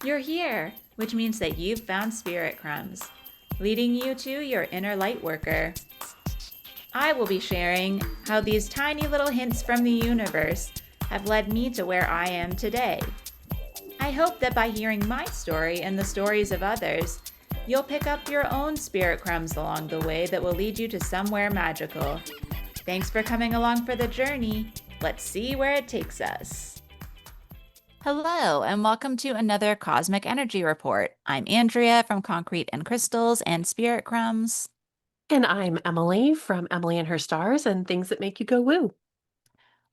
You're here, which means that you've found Spirit Crumbs, leading you to your inner light worker. I will be sharing how these tiny little hints from the universe have led me to where I am today. I hope that by hearing my story and the stories of others, you'll pick up your own spirit crumbs along the way that will lead you to somewhere magical. Thanks for coming along for the journey. Let's see where it takes us. Hello, and welcome to another Cosmic Energy Report. I'm Andrea from Concrete and Crystals and Spirit Crumbs. And I'm Emily from Emily and Her Stars and Things That Make You Go Woo.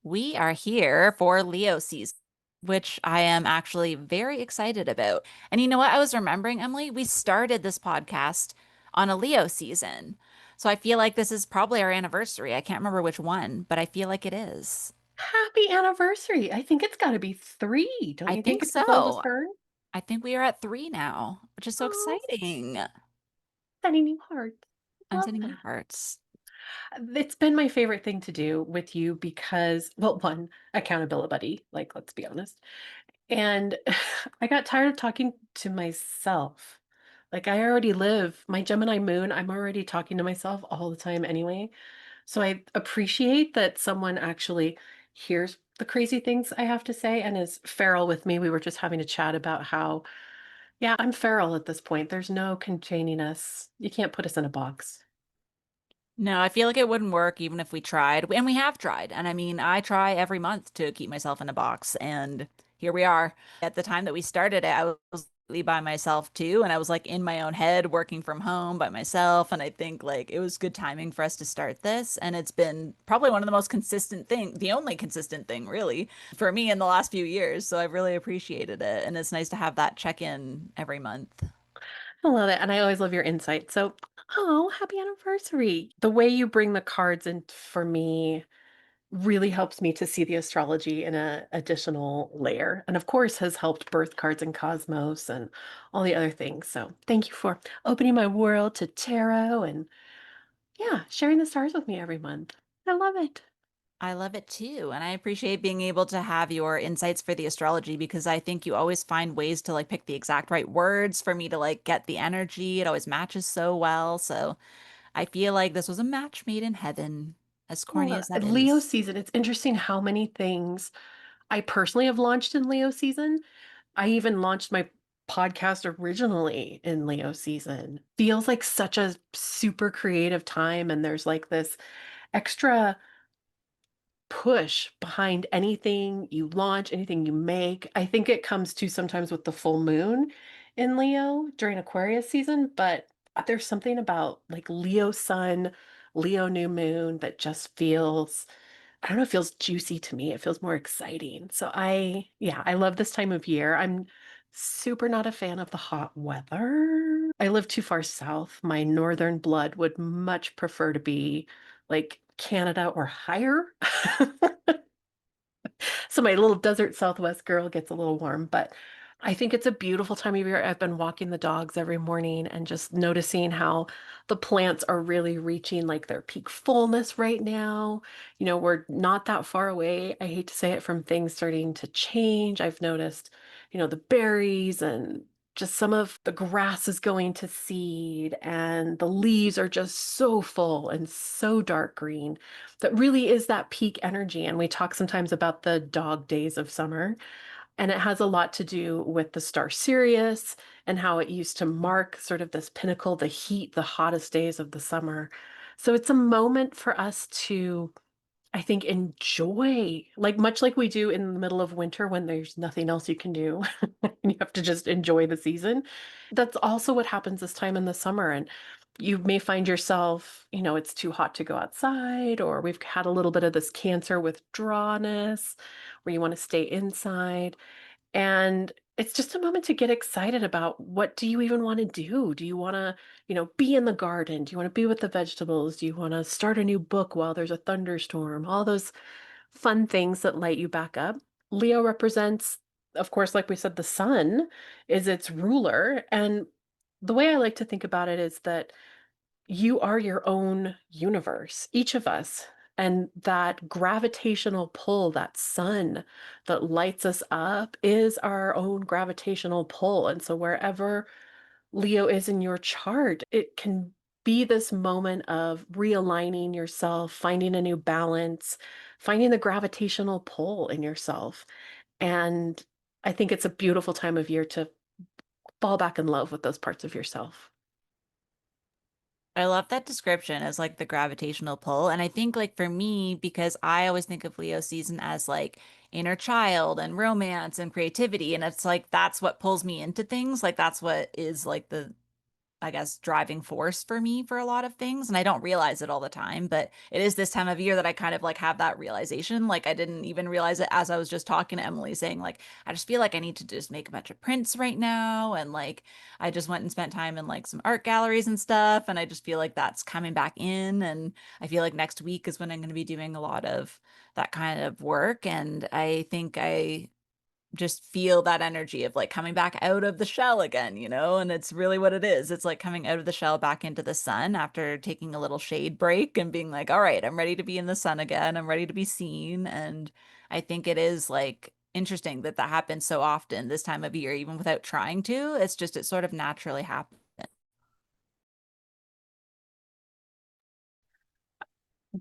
We are here for Leo season, which I am actually very excited about. And you know what? I was remembering, Emily, we started this podcast on a Leo season. So I feel like this is probably our anniversary. I can't remember which one, but I feel like it is. Happy anniversary. I think it's got to be 3. Don't I you think think if the world was so. turned? I think we are at 3 now, which is so Oh, exciting. sending you hearts. I'm Love sending you that. hearts. It's been my favorite thing to do with you because, well, one, accountability buddy, like, let's be honest. And I got tired of talking to myself. Like, I already live my Gemini moon, I'm already talking to myself all the time anyway. So I appreciate that someone actually hears the crazy things I have to say and is feral with me. We were just having a chat about how, yeah, I'm feral at this point. There's no containing us. You can't put us in a box. No, I feel like it wouldn't work even if we tried. And we have tried. And I mean, I try every month to keep myself in a box. And here we are. At the time that we started it, I was completely by myself too. And I was like in my own head, working from home by myself. And I think like it was good timing for us to start this. And it's been probably one of the most consistent thing, the only consistent thing really for me in the last few years. So I've really appreciated it. And it's nice to have that check in every month. I love it. And I always love your insight. So, oh, happy anniversary. The way you bring the cards in for me really helps me to see the astrology in a additional layer. And of course has helped birth cards and cosmos and all the other things. So thank you for opening my world to tarot and yeah, sharing the stars with me every month. I love it. I love it too. And I appreciate being able to have your insights for the astrology because I think you always find ways to like pick the exact right words for me to like get the energy. It always matches so well. So I feel like this was a match made in heaven, as corny Well, as that Leo is. season, it's interesting how many things I personally have launched in Leo season. I even launched my podcast originally in Leo season. Feels like such a super creative time. And there's like this extra push behind anything you launch, anything you make. I think it comes to sometimes with the full moon in Leo during Aquarius season, but there's something about like Leo sun, Leo new moon that just feels, I don't know, it feels juicy to me. It feels more exciting. So yeah, I love this time of year. I'm super not a fan of the hot weather. I live too far south. My northern blood would much prefer to be like Canada or higher. So my little desert Southwest girl gets a little warm, but I think it's a beautiful time of year. I've been walking the dogs every morning and just noticing how the plants are really reaching like their peak fullness right now. You know, we're not that far away. I hate to say it from things starting to change. I've noticed, the berries and just some of the grass is going to seed and the leaves are just so full and so dark green that really is that peak energy. And we talk sometimes about the dog days of summer, and it has a lot to do with the star Sirius and how it used to mark sort of this pinnacle, the heat, the hottest days of the summer. So it's a moment for us to, I think, enjoy, like much like we do in the middle of winter when there's nothing else you can do and you have to just enjoy the season. That's also what happens this time in the summer. And you may find yourself, it's too hot to go outside, or we've had a little bit of this Cancer withdrawnness where you want to stay inside. And it's just a moment to get excited about what do you even want to do? Do you want to, be in the garden? Do you want to be with the vegetables? Do you want to start a new book while there's a thunderstorm? All those fun things that light you back up. Leo represents, of course, like we said, the sun is its ruler. And the way I like to think about it is that you are your own universe. Each of us And that gravitational pull, that sun that lights us up, is our own gravitational pull. And so wherever Leo is in your chart, it can be this moment of realigning yourself, finding a new balance, finding the gravitational pull in yourself. And I think it's a beautiful time of year to fall back in love with those parts of yourself. I love that description as like the gravitational pull. And I think like for me, because I always think of Leo season as like inner child and romance and creativity. And it's like that's what pulls me into things. Like that's what is like the I guess, driving force for me for a lot of things. And I don't realize it all the time, but it is this time of year that I kind of like have that realization. Like I didn't even realize it as I was just talking to Emily, saying, like, I just feel like I need to just make a bunch of prints right now. And like, I just went and spent time in like some art galleries and stuff. And I just feel like that's coming back in. And I feel like next week is when I'm going to be doing a lot of that kind of work. And I think I just feel that energy of like coming back out of the shell again, you know? And it's really what it is. It's like coming out of the shell back into the sun after taking a little shade break and being like, all right, I'm ready to be in the sun again. I'm ready to be seen. And I think it is like interesting that that happens so often this time of year, even without trying to. It's just, it sort of naturally happens.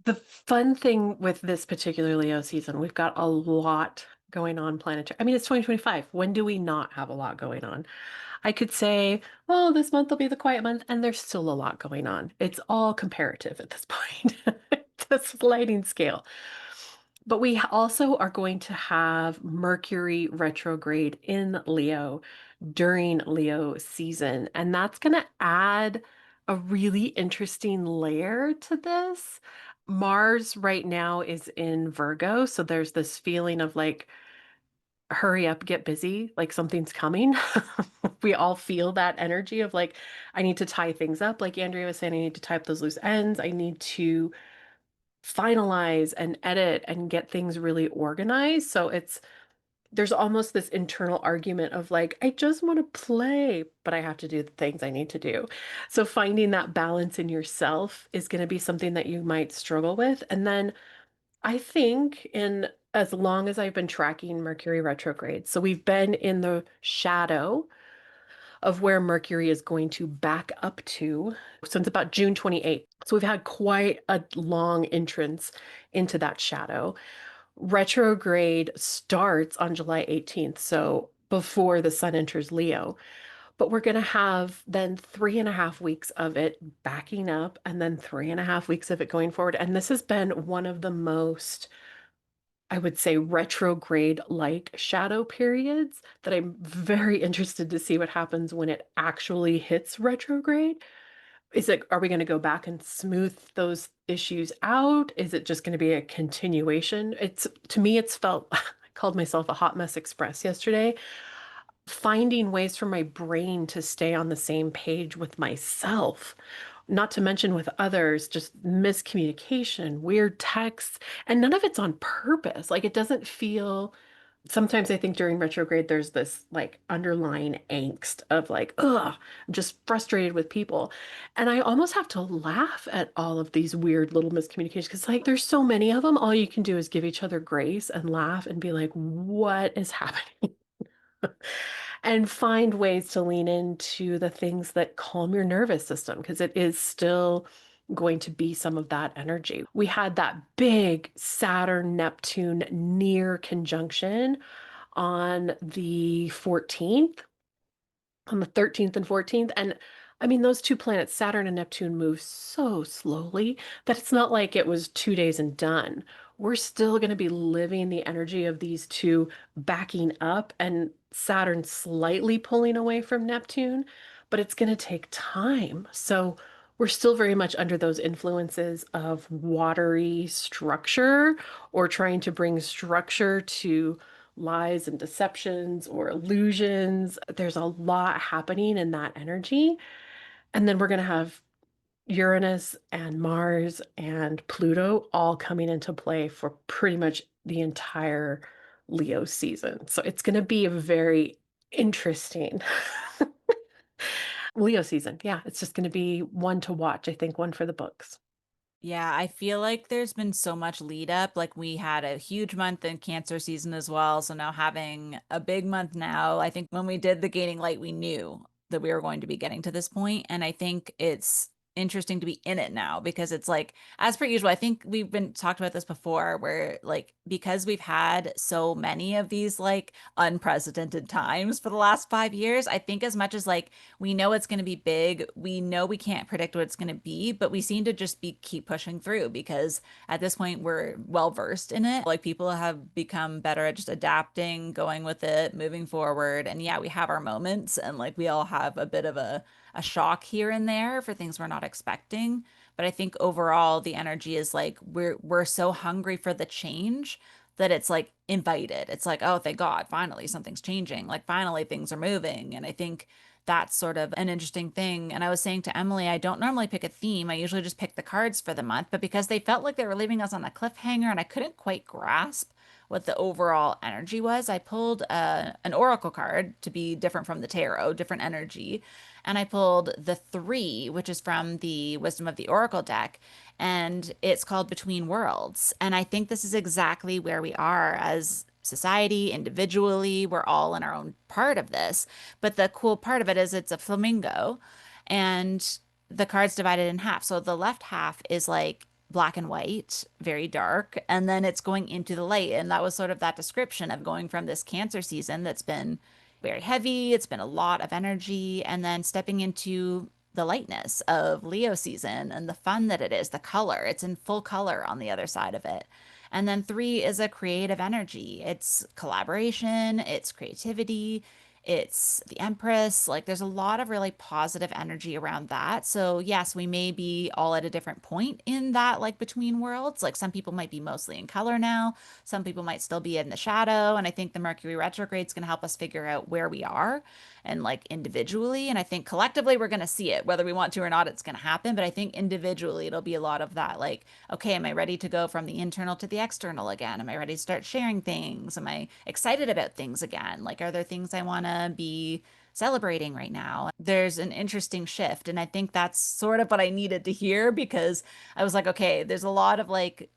The fun thing with this particular Leo season, we've got a lot going on planetary. I mean, it's 2025. When do we not have a lot going on? I could say, oh, this month will be the quiet month, and there's still a lot going on. It's all comparative at this point. It's a sliding scale. But we also are going to have Mercury retrograde in Leo during Leo season, and that's going to add a really interesting layer to this. Mars right now is in Virgo, so there's this feeling of like, hurry up, get busy, like something's coming. We all feel that energy of like, I need to tie things up. Like Andrea was saying, I need to tie up those loose ends. I need to finalize and edit and get things really organized. So there's almost this internal argument of like, I just want to play, but I have to do the things I need to do. So finding that balance in yourself is going to be something that you might struggle with. And then I think in as long as I've been tracking Mercury retrograde, so we've been in the shadow of where Mercury is going to back up to since about June 28th. So we've had quite a long entrance into that shadow. Retrograde starts on July 18th, so before the sun enters Leo. But we're going to have then 3.5 weeks of it backing up and then 3.5 weeks of it going forward. And this has been one of the most, I would say, retrograde-like shadow periods that I'm very interested to see what happens when it actually hits retrograde. Are we going to go back and smooth those issues out? Is it just going to be a continuation? To me, it's felt, I called myself a hot mess express yesterday, finding ways for my brain to stay on the same page with myself, not to mention with others, just miscommunication, weird texts, and none of it's on purpose. Like it doesn't feel, sometimes I think during retrograde, there's this like underlying angst of like, ugh, I'm just frustrated with people. And I almost have to laugh at all of these weird little miscommunications because like there's so many of them. All you can do is give each other grace and laugh and be like, what is happening? And find ways to lean into the things that calm your nervous system because it is still going to be some of that energy. We had that big Saturn Neptune near conjunction on the 14th, on the 13th and 14th. And I mean, those two planets, Saturn and Neptune, move so slowly that it's not like it was 2 days and done. We're still going to be living the energy of these two backing up and Saturn slightly pulling away from Neptune, but it's going to take time. So we're still very much under those influences of watery structure or trying to bring structure to lies and deceptions or illusions. There's a lot happening in that energy. And then we're going to have Uranus and Mars and Pluto all coming into play for pretty much the entire Leo season. So it's going to be a very interesting Leo season. Yeah, it's just going to be one to watch, I think, one for the books. Yeah, I feel like there's been so much lead up. Like we had a huge month in Cancer season as well. So now having a big month now, I think when we did the gaining light, we knew that we were going to be getting to this point. And I think it's interesting to be in it now because it's like, as per usual, I think we've been talked about this before, where like because we've had so many of these like unprecedented times for the last 5 years, I think as much as like we know it's going to be big. We know we can't predict what it's going to be, but we seem to just be keep pushing through because at this point we're well versed in it. Like people have become better at just adapting, going with it, moving forward. And yeah, we have our moments and like we all have a bit of a shock here and there for things we're not expecting. But I think overall the energy is like we're so hungry for the change that it's like invited. It's like, oh, thank God, finally something's changing. Like finally things are moving. And I think that's sort of an interesting thing. And I was saying to Emily, I don't normally pick a theme. I usually just pick the cards for the month, but because they felt like they were leaving us on a cliffhanger and I couldn't quite grasp what the overall energy was, I pulled an oracle card to be different from the tarot, different energy. And I pulled the three, which is from the Wisdom of the Oracle deck. And it's called Between Worlds. And I think this is exactly where we are as society, individually. We're all in our own part of this. But the cool part of it is it's a flamingo and the card's divided in half. So the left half is like black and white, very dark, and then it's going into the light. And that was sort of that description of going from this Cancer season that's been very heavy, it's been a lot of energy, and then stepping into the lightness of Leo season and the fun that it is, the color. It's in full color on the other side of it. And then three is a creative energy. It's collaboration, it's creativity, it's the Empress. Like there's a lot of really positive energy around that. So, yes, we may be all at a different point in that, like between worlds. Like some people might be mostly in color now, some people might still be in the shadow. And I think the Mercury retrograde is going to help us figure out where we are and like individually. And I think collectively we're going to see it, whether we want to or not, it's going to happen. But I think individually it'll be a lot of that. Like, okay, am I ready to go from the internal to the external again? Am I ready to start sharing things? Am I excited about things again? Like, are there things I want to be celebrating right now? There's an interesting shift. And I think that's sort of what I needed to hear because I was like, okay, there's a lot of like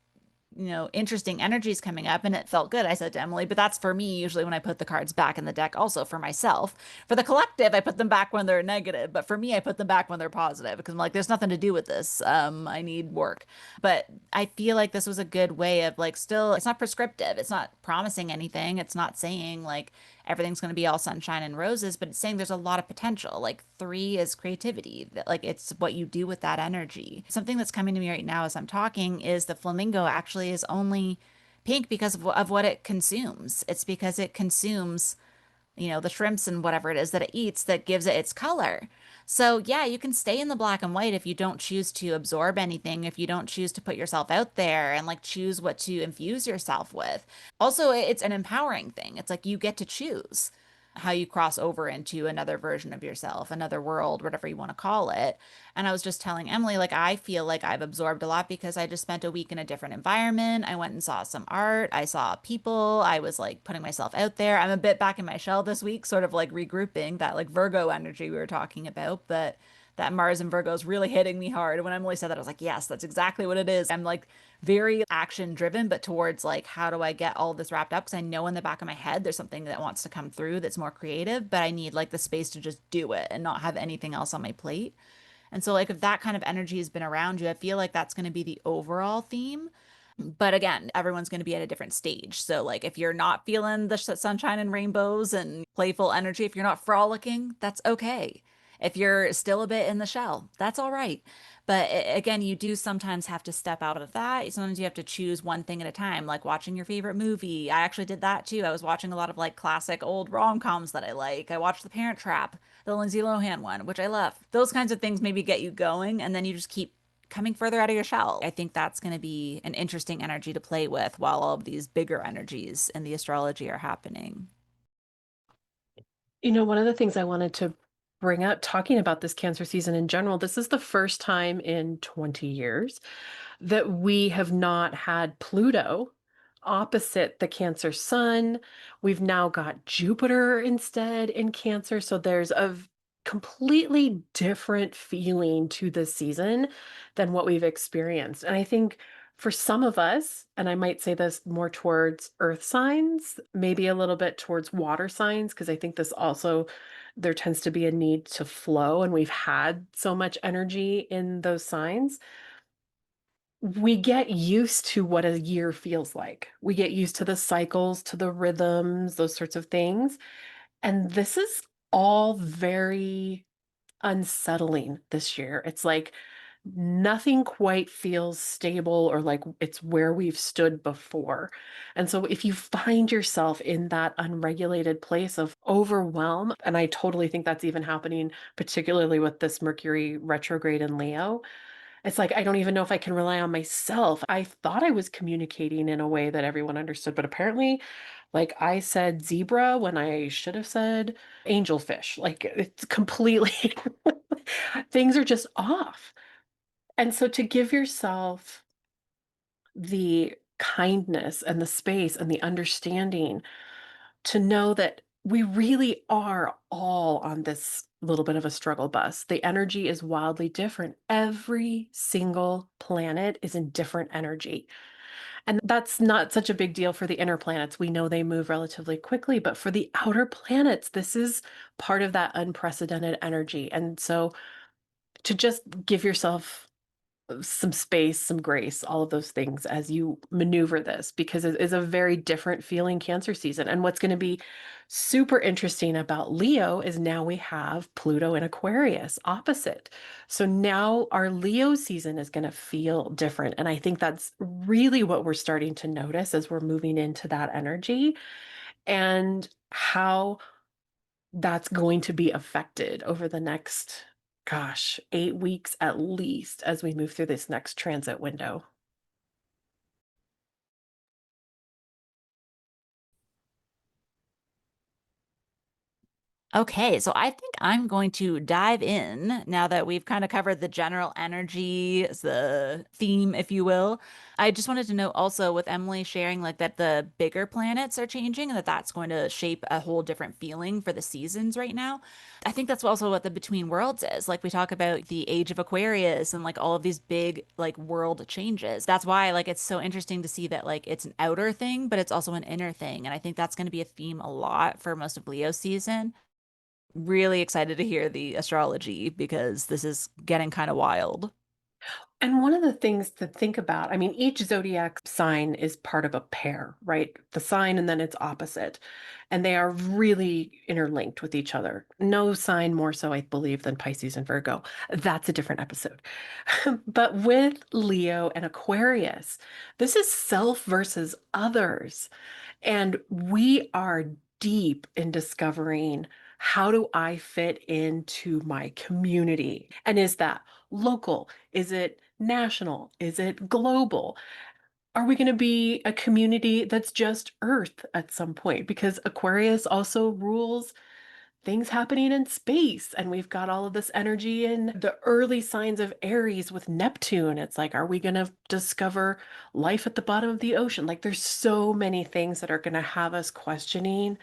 interesting energies coming up and it felt good. I said to Emily, but that's for me usually when I put the cards back in the deck, also for myself. For the collective, I put them back when they're negative, but for me, I put them back when they're positive because I'm like, there's nothing to do with this. I need work. But I feel like this was a good way of like, still, it's not prescriptive. It's not promising anything. It's not saying like everything's going to be all sunshine and roses, but it's saying there's a lot of potential. Like three is creativity, that like it's what you do with that energy. Something that's coming to me right now as I'm talking is the flamingo actually is only pink because of what it consumes. It's because it consumes the shrimps and whatever it is that it eats that gives it its color. So, yeah, you can stay in the black and white if you don't choose to absorb anything, if you don't choose to put yourself out there and like choose what to infuse yourself with. Also, it's an empowering thing. It's like you get to choose how you cross over into another version of yourself, another world, whatever you want to call it. And I was just telling Emily, like, I feel like I've absorbed a lot because I just spent a week in a different environment. I went and saw some art. I saw people. I was like putting myself out there. I'm a bit back in my shell this week, sort of like regrouping that like Virgo energy we were talking about. But that Mars and Virgo is really hitting me hard. When Emily said that, I was like, yes, that's exactly what it is. I'm like very action driven, but towards like, how do I get all this wrapped up? Because I know in the back of my head, there's something that wants to come through that's more creative, but I need like the space to just do it and not have anything else on my plate. And so, like, if that kind of energy has been around you, I feel like that's going to be the overall theme. But again, everyone's going to be at a different stage. So, like, if you're not feeling the sunshine and rainbows and playful energy, if you're not frolicking, that's okay. If you're still a bit in the shell, that's all right. But again, you do sometimes have to step out of that. Sometimes you have to choose one thing at a time, like watching your favorite movie. I actually did that too. I was watching a lot of like classic old rom-coms that I like. I watched The Parent Trap, the Lindsay Lohan one, which I love. Those kinds of things maybe get you going, and then you just keep coming further out of your shell. I think that's going to be an interesting energy to play with while all of these bigger energies in the astrology are happening. One of the things I wanted to bring up talking about this Cancer season in general, this is the first time in 20 years that we have not had Pluto opposite the Cancer sun. We've now got Jupiter instead in Cancer. So there's a completely different feeling to this season than what we've experienced. And I think for some of us, and I might say this more towards earth signs, maybe a little bit towards water signs, because I think this also, there tends to be a need to flow, and we've had so much energy in those signs. We get used to what a year feels like. We get used to the cycles, to the rhythms, those sorts of things. And this is all very unsettling this year. It's like nothing quite feels stable or like it's where we've stood before. And so if you find yourself in that unregulated place of overwhelm, and I totally think that's even happening, particularly with this Mercury retrograde in Leo, it's like I don't even know if I can rely on myself. I thought I was communicating in a way that everyone understood, but apparently, like I said zebra when I should have said angelfish. Like it's completely, things are just off. And so to give yourself the kindness and the space and the understanding to know that we really are all on this little bit of a struggle bus. The energy is wildly different. Every single planet is in different energy. And that's not such a big deal for the inner planets. We know they move relatively quickly, but for the outer planets, this is part of that unprecedented energy. And so to just give yourself some space, some grace, all of those things as you maneuver this, because it is a very different feeling Cancer season. And what's going to be super interesting about Leo is now we have Pluto in Aquarius opposite. So now our Leo season is going to feel different. And I think that's really what we're starting to notice as we're moving into that energy and how that's going to be affected over the next, gosh, 8 weeks at least as we move through this next transit window. Okay, so I think I'm going to dive in now that we've kind of covered the general energy, the theme, if you will. I just wanted to know also with Emily sharing like that the bigger planets are changing and that that's going to shape a whole different feeling for the seasons right now. I think that's also what the Between Worlds is. Like we talk about the age of Aquarius and like all of these big like world changes. That's why like it's so interesting to see that like it's an outer thing, but it's also an inner thing. And I think that's going to be a theme a lot for most of Leo season. Really excited to hear the astrology because this is getting kind of wild. And one of the things to think about, I mean, each zodiac sign is part of a pair, right? The sign and then its opposite. And they are really interlinked with each other. No sign more so, I believe, than Pisces and Virgo. That's a different episode. But with Leo and Aquarius, this is self versus others. And we are deep in discovering how do I fit into my community? And is that local? Is it national? Is it global? Are we going to be a community that's just Earth at some point? Because Aquarius also rules things happening in space. And we've got all of this energy in the early signs of Aries with Neptune. It's like, are we going to discover life at the bottom of the ocean? Like, there's so many things that are going to have us questioning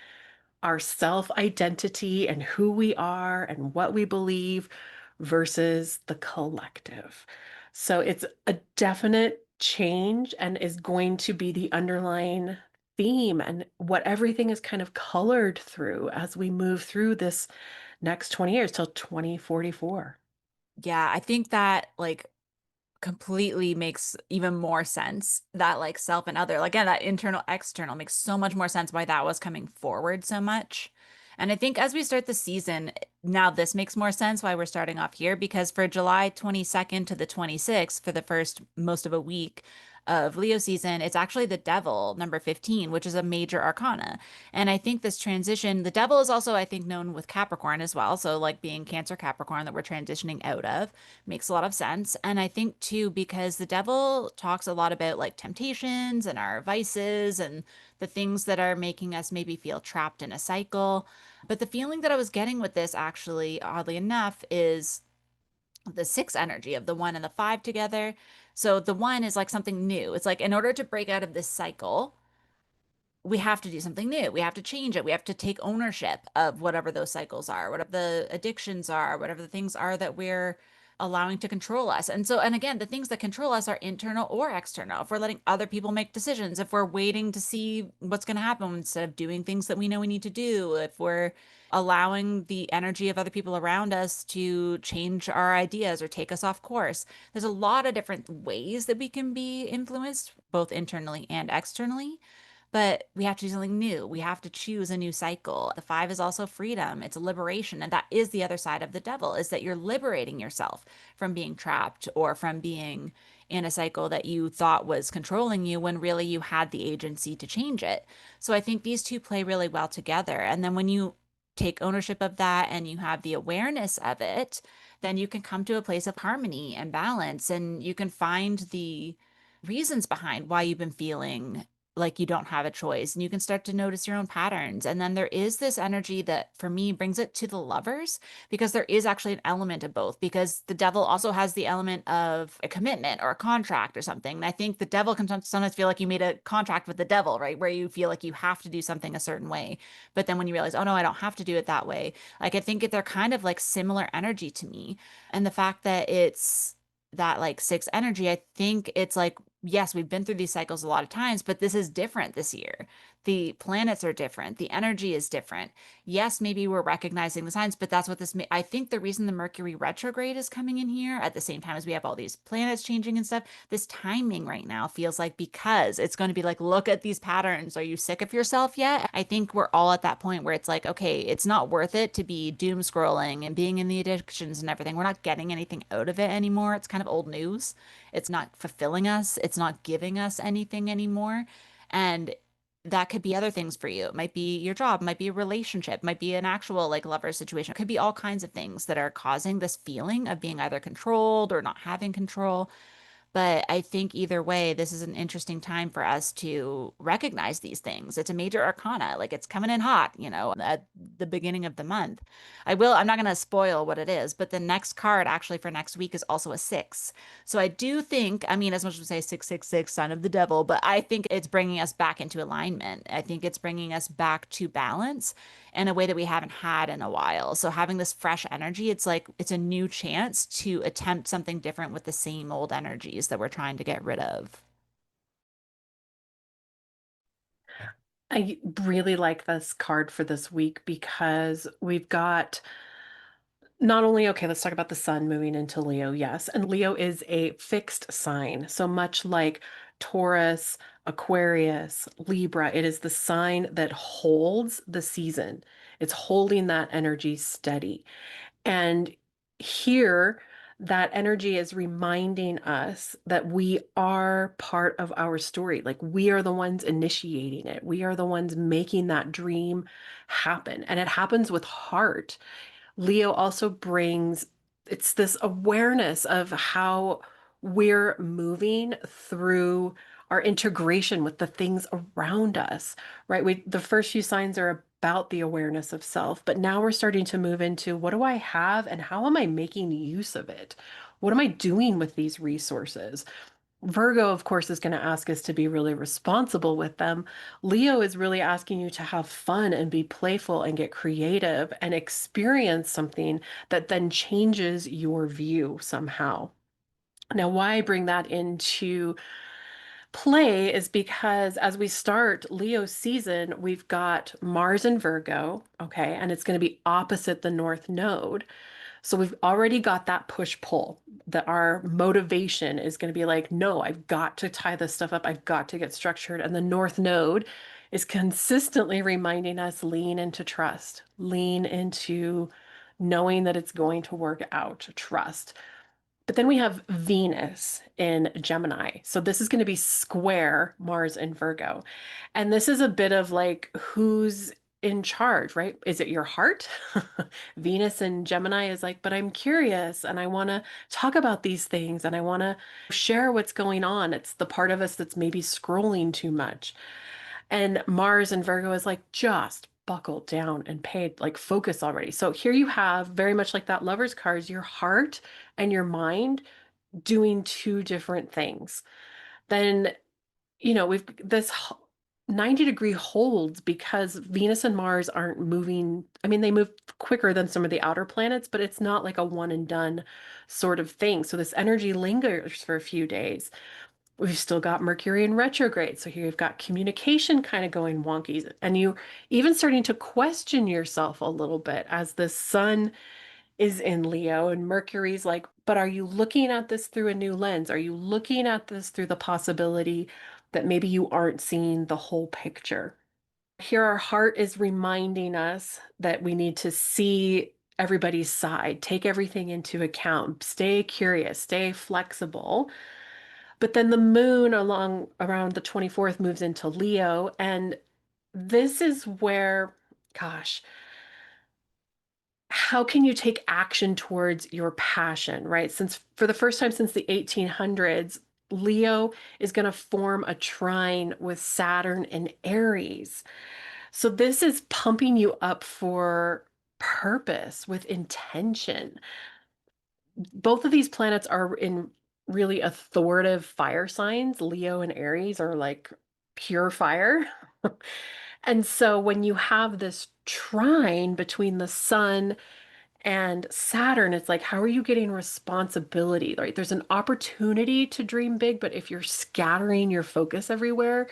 our self identity and who we are and what we believe versus the collective. So it's a definite change and is going to be the underlying theme and what everything is kind of colored through as we move through this next 20 years till 2044. Yeah, I think that like completely makes even more sense that like self and other, like, again, that internal external makes so much more sense why that was coming forward so much. And I think as we start the season, now this makes more sense why we're starting off here because for July 22nd to the 26th, for the first most of a week of Leo season, it's actually the devil, number 15, which is a major arcana. And I think this transition, the devil is also, I think, known with Capricorn as well. So, like being Cancer Capricorn that we're transitioning out of makes a lot of sense. And I think too, because the devil talks a lot about like temptations and our vices and the things that are making us maybe feel trapped in a cycle. But the feeling that I was getting with this, actually, oddly enough, is the six energy of the one and the five together. So the one is like something new. It's like in order to break out of this cycle, we have to do something new. We have to change it. We have to take ownership of whatever those cycles are, whatever the addictions are, whatever the things are that we're allowing to control us. And so, and again, the things that control us are internal or external. If we're letting other people make decisions, if we're waiting to see what's going to happen instead of doing things that we know we need to do, if we're allowing the energy of other people around us to change our ideas or take us off course. There's a lot of different ways that we can be influenced, both internally and externally. But we have to do something new. We have to choose a new cycle. The five is also freedom. It's a liberation. And that is the other side of the devil, is that you're liberating yourself from being trapped or from being in a cycle that you thought was controlling you when really you had the agency to change it. So I think these two play really well together. And then when you take ownership of that and you have the awareness of it, then you can come to a place of harmony and balance, and you can find the reasons behind why you've been feeling like you don't have a choice, and you can start to notice your own patterns. And then there is this energy that for me brings it to the lovers, because there is actually an element of both, because the devil also has the element of a commitment or a contract or something. And I think the devil can sometimes feel like you made a contract with the devil, right? Where you feel like you have to do something a certain way. But then when you realize, oh no, I don't have to do it that way. Like I think they're kind of like similar energy to me. And the fact that it's that like six energy, I think it's like, yes, we've been through these cycles a lot of times, but this is different this year. The planets are different. The energy is different. Yes, maybe we're recognizing the signs, but that's what I think the reason the Mercury retrograde is coming in here at the same time as we have all these planets changing and stuff, this timing right now feels like, because it's going to be like, look at these patterns. Are you sick of yourself yet? I think we're all at that point where it's like, okay, it's not worth it to be doom scrolling and being in the addictions and everything. We're not getting anything out of it anymore. It's kind of old news. It's not fulfilling us. It's not giving us anything anymore. And that could be other things for you. It might be your job, it might be a relationship, it might be an actual like lover situation. It could be all kinds of things that are causing this feeling of being either controlled or not having control. But I think either way, this is an interesting time for us to recognize these things. It's a major arcana, like it's coming in hot, at the beginning of the month. I'm not going to spoil what it is, but the next card actually for next week is also a six. So I do think, I mean, as much as we say 666, sign of the devil, but I think it's bringing us back into alignment. I think it's bringing us back to balance in a way that we haven't had in a while. So having this fresh energy, it's like it's a new chance to attempt something different with the same old energies that we're trying to get rid of. I really like this card for this week because we've got not only, okay, let's talk about the sun moving into Leo, yes. And Leo is a fixed sign. So much like Taurus, Aquarius, Libra, it is the sign that holds the season. It's holding that energy steady. And here, that energy is reminding us that we are part of our story. Like we are the ones initiating it. We are the ones making that dream happen. And it happens with heart. Leo also brings, it's this awareness of how we're moving through our integration with the things around us, right? The first few signs are about the awareness of self, but now we're starting to move into what do I have and how am I making use of it? What am I doing with these resources? Virgo, of course, is going to ask us to be really responsible with them. Leo is really asking you to have fun and be playful and get creative and experience something that then changes your view somehow. Now, why I bring that into play is because as we start Leo season, we've got Mars in Virgo, okay, and it's going to be opposite the North Node. So we've already got that push pull that our motivation is going to be like, no, I've got to tie this stuff up. I've got to get structured. And the North Node is consistently reminding us lean into trust, lean into knowing that it's going to work out, trust. But then we have Venus in Gemini. So this is going to be square Mars in Virgo. And this is a bit of like who's in charge, right? Is it your heart? Venus in Gemini is like, but I'm curious and I want to talk about these things and I want to share what's going on. It's the part of us that's maybe scrolling too much. And Mars and Virgo is like, just buckle down and pay, like focus already. So here you have very much like that lover's cards, your heart and your mind doing two different things. Then, we've this. 90-degree holds because Venus and Mars aren't moving. I mean, they move quicker than some of the outer planets, but it's not like a one and done sort of thing. So this energy lingers for a few days. We've still got Mercury in retrograde. So here you've got communication kind of going wonky, and you even starting to question yourself a little bit as the sun is in Leo and Mercury's like, but are you looking at this through a new lens? Are you looking at this through the possibility that maybe you aren't seeing the whole picture? Here, our heart is reminding us that we need to see everybody's side, take everything into account, stay curious, stay flexible. But then the moon along around the 24th moves into Leo. And this is where, gosh, how can you take action towards your passion, right? Since for the first time since the 1800s, Leo is going to form a trine with Saturn and Aries. So this is pumping you up for purpose with intention. Both of these planets are in really authoritative fire signs. Leo and Aries are like pure fire. And so when you have this trine between the sun and Saturn, it's like, how are you getting responsibility? Right? There's an opportunity to dream big, but if you're scattering your focus everywhere,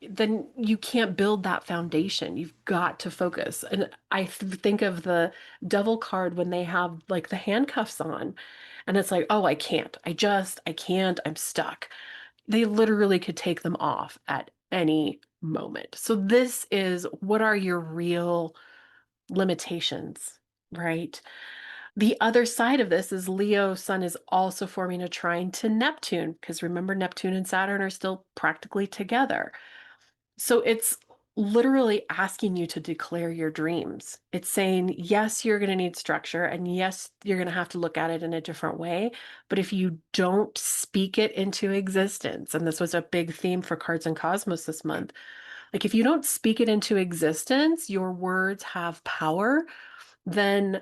then you can't build that foundation. You've got to focus. And think of the devil card when they have like the handcuffs on, and it's like, oh, I can't, I'm stuck. They literally could take them off at any moment. So this is what are your real limitations, right? The other side of this is Leo sun is also forming a trine to Neptune, because remember, Neptune and Saturn are still practically together. So it's literally asking you to declare your dreams. It's saying, yes, you're going to need structure, and yes, you're going to have to look at it in a different way. But if you don't speak it into existence, and this was a big theme for Cards and Cosmos this month, like if you don't speak it into existence, your words have power, then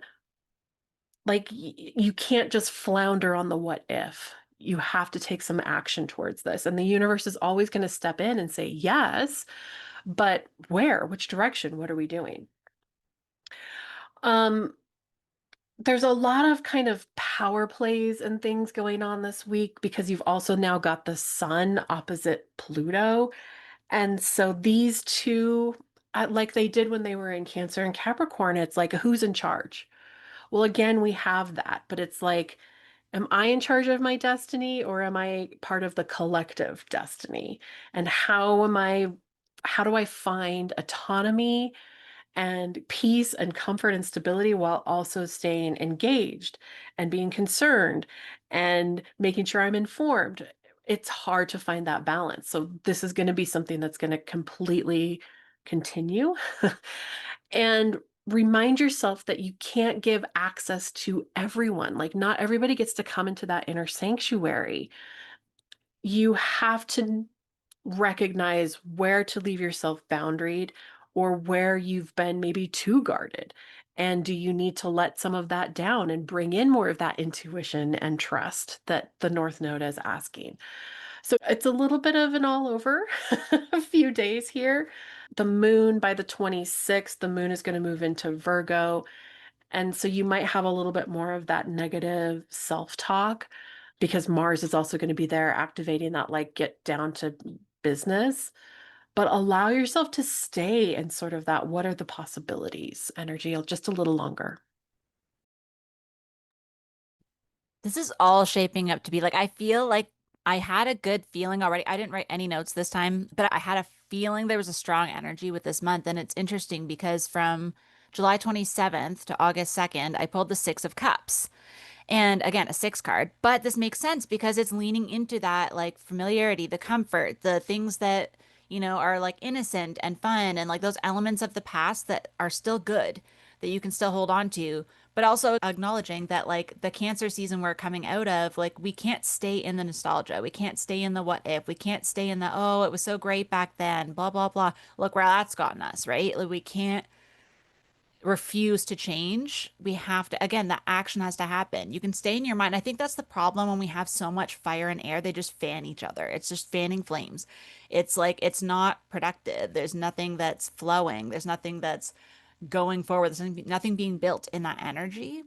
like you can't just flounder on the what if. You have to take some action towards this. And the universe is always going to step in and say, yes, but where? Which direction? What are we doing? Um, there's a lot of kind of power plays and things going on this week because you've also now got the sun opposite Pluto. And so these two, like they did when they were in Cancer and Capricorn, it's like who's in charge? Well, again, we have that, but it's like, am I in charge of my destiny or am I part of the collective destiny? And how do I find autonomy and peace and comfort and stability while also staying engaged and being concerned and making sure I'm informed? It's hard to find that balance. So this is going to be something that's going to completely continue. And remind yourself that you can't give access to everyone. Like, not everybody gets to come into that inner sanctuary. You have to recognize where to leave yourself boundaried or where you've been maybe too guarded. And do you need to let some of that down and bring in more of that intuition and trust that the North Node is asking? So it's a little bit of an all over a few days here. The moon by the 26th, the moon is going to move into Virgo. And so you might have a little bit more of that negative self-talk because Mars is also going to be there activating that, like, get down to business. But allow yourself to stay in sort of that, what are the possibilities energy just a little longer. This is all shaping up to be like, I feel like I had a good feeling already. I didn't write any notes this time, but I had a feeling there was a strong energy with this month. And it's interesting because from July 27th to August 2nd, I pulled the Six of Cups. And again, a six card, but this makes sense because it's leaning into that like familiarity, the comfort, the things that, are like innocent and fun and like those elements of the past that are still good that you can still hold on to, but also acknowledging that like the Cancer season we're coming out of, like we can't stay in the nostalgia. We can't stay in the what if. We can't stay in the, oh, it was so great back then, blah, blah, blah. Look where that's gotten us, right? Like we can't refuse to change. We have to, again, the action has to happen. You can stay in your mind. I think that's the problem when we have so much fire and air, they just fan each other. It's just fanning flames. It's like, it's not productive. There's nothing that's flowing. There's nothing that's going forward. Nothing being built in that energy.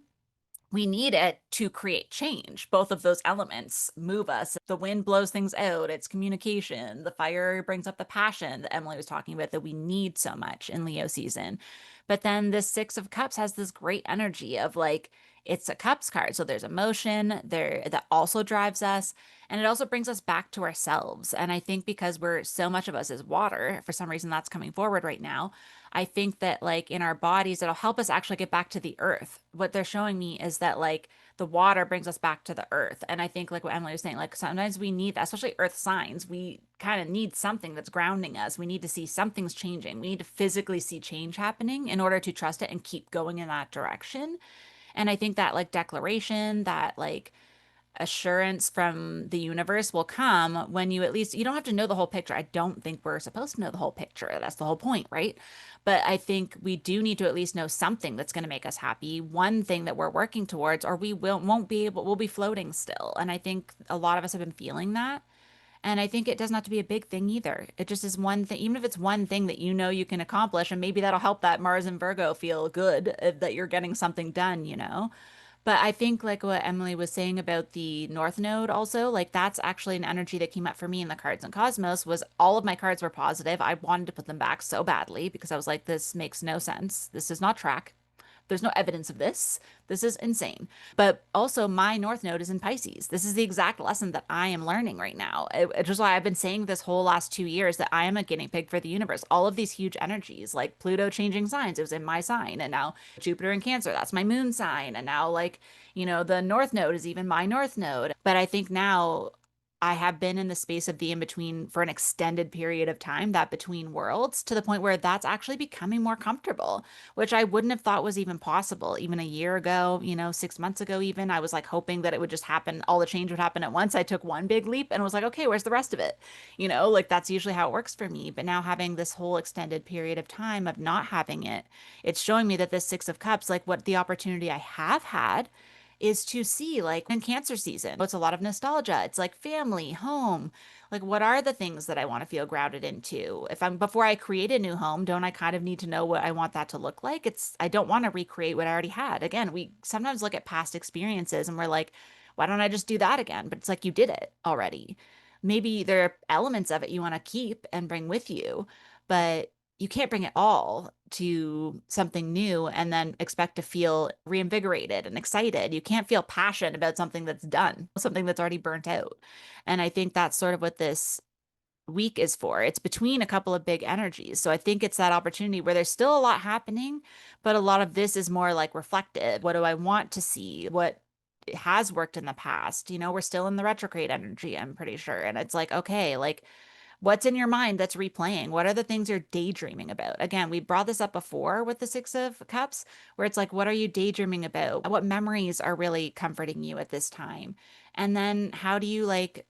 We need it to create change. Both of those elements move us. The wind blows things out, it's communication. The fire brings up the passion that Emily was talking about that we need so much in Leo season. But then this Six of Cups has this great energy of like, it's a cups card. So there's emotion there that also drives us. And it also brings us back to ourselves. And I think because we're so much of us is water, for some reason that's coming forward right now. I think that like in our bodies, it'll help us actually get back to the earth. What they're showing me is that like the water brings us back to the earth. And I think like what Emily was saying, like sometimes we need that, especially earth signs, we kind of need something that's grounding us. We need to see something's changing. We need to physically see change happening in order to trust it and keep going in that direction. And I think that like declaration, that like assurance from the universe will come when you at least you don't have to know the whole picture. I don't think we're supposed to know the whole picture. That's the whole point, right? But I think we do need to at least know something that's going to make us happy, one thing that we're working towards, or we won't be able, we'll be floating still. And I think a lot of us have been feeling that. And I think it doesn't have to be a big thing either. It just is one thing, even if it's one thing that you know you can accomplish, and maybe that'll help that Mars and Virgo feel good that you're getting something done, you know? But I think like what Emily was saying about the North Node also, like that's actually an energy that came up for me in the cards and Cosmos was all of my cards were positive. I wanted to put them back so badly because I was like, this makes no sense. This does not track. There's no evidence of this. This is insane. But also, my North Node is in Pisces. This is the exact lesson that I am learning right now. It's just why I've been saying this whole last 2 years that I am a guinea pig for the universe. All of these huge energies, like Pluto changing signs, it was in my sign. And now Jupiter in Cancer, that's my moon sign. And now, like, the North Node is even my North Node. But I think now I have been in the space of the in between for an extended period of time, that between worlds, to the point where that's actually becoming more comfortable, which I wouldn't have thought was even possible. Even a year ago, 6 months ago, even, I was like hoping that it would just happen, all the change would happen at once. I took one big leap and was like, okay, where's the rest of it? Like that's usually how it works for me. But now having this whole extended period of time of not having it, it's showing me that this Six of Cups, like what the opportunity I have had is to see like in Cancer season. It's a lot of nostalgia. It's like family, home. Like what are the things that I want to feel grounded into? If I'm before I create a new home, don't I kind of need to know what I want that to look like? I don't want to recreate what I already had. Again, we sometimes look at past experiences and we're like, why don't I just do that again? But it's like you did it already. Maybe there are elements of it you want to keep and bring with you, but you can't bring it all to something new and then expect to feel reinvigorated and excited. You can't feel passion about something that's done, something that's already burnt out. And I think that's sort of what this week is for. It's between a couple of big energies. So I think it's that opportunity where there's still a lot happening, but a lot of this is more like reflective. What do I want to see? What has worked in the past? We're still in the retrograde energy, I'm pretty sure. And it's like, okay, like what's in your mind that's replaying? What are the things you're daydreaming about? Again, we brought this up before with the Six of Cups, where it's like, what are you daydreaming about? What memories are really comforting you at this time? And then how do you like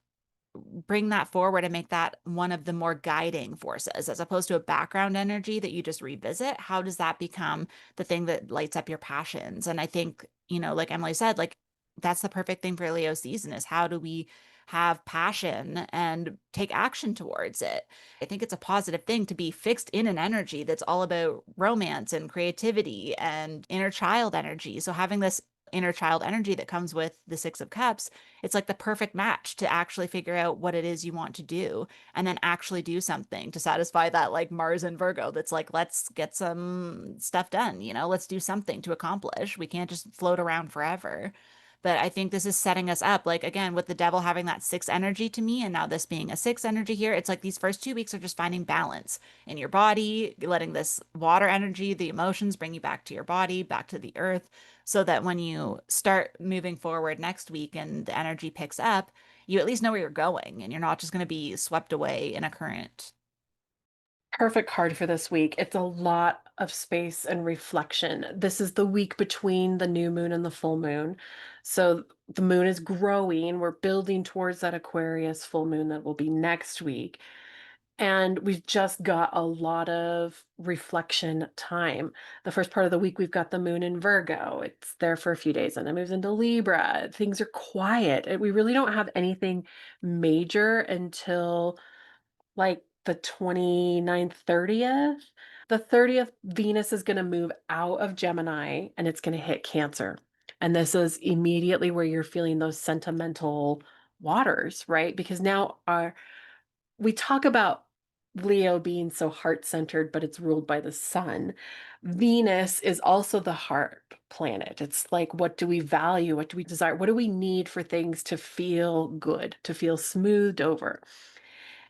bring that forward and make that one of the more guiding forces as opposed to a background energy that you just revisit? How does that become the thing that lights up your passions? And I think, like Emily said, like that's the perfect thing for Leo season is how do we have passion and take action towards it? I think it's a positive thing to be fixed in an energy that's all about romance and creativity and inner child energy. So having this inner child energy that comes with the Six of Cups, it's like the perfect match to actually figure out what it is you want to do and then actually do something to satisfy that like Mars and Virgo that's like, let's get some stuff done, let's do something to accomplish. We can't just float around forever. But I think this is setting us up, like again, with the devil having that six energy to me, and now this being a six energy here, it's like these first 2 weeks are just finding balance in your body, letting this water energy, the emotions bring you back to your body, back to the earth, so that when you start moving forward next week and the energy picks up, you at least know where you're going and you're not just going to be swept away in a current. Perfect card for this week. It's a lot of space and reflection. This is the week between the new moon and the full moon. So the moon is growing. We're building towards that Aquarius full moon that will be next week. And we've just got a lot of reflection time. The first part of the week, we've got the moon in Virgo. It's there for a few days and it moves into Libra. Things are quiet. We really don't have anything major until like the 29th, 30th. The 30th, Venus is going to move out of Gemini and it's going to hit Cancer. And this is immediately where you're feeling those sentimental waters, right? Because now we talk about Leo being so heart-centered, but it's ruled by the sun. Venus is also the heart planet. It's like, what do we value? What do we desire? What do we need for things to feel good, to feel smoothed over?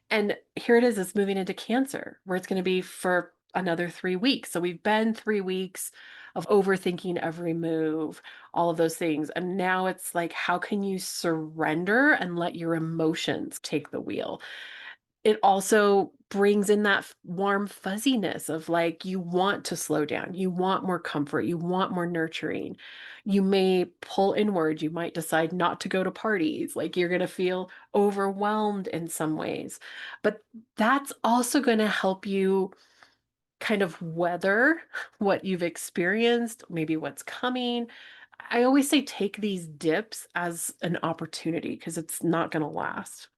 And here it is, it's moving into Cancer, where it's going to be for another 3 weeks. So we've been 3 weeks of overthinking every move, all of those things. And now it's like, how can you surrender and let your emotions take the wheel? It also brings in that warm fuzziness of like, you want to slow down, you want more comfort, you want more nurturing. You may pull inward, you might decide not to go to parties, like you're going to feel overwhelmed in some ways. But that's also going to help you kind of weather what you've experienced, maybe what's coming. I always say take these dips as an opportunity because it's not going to last.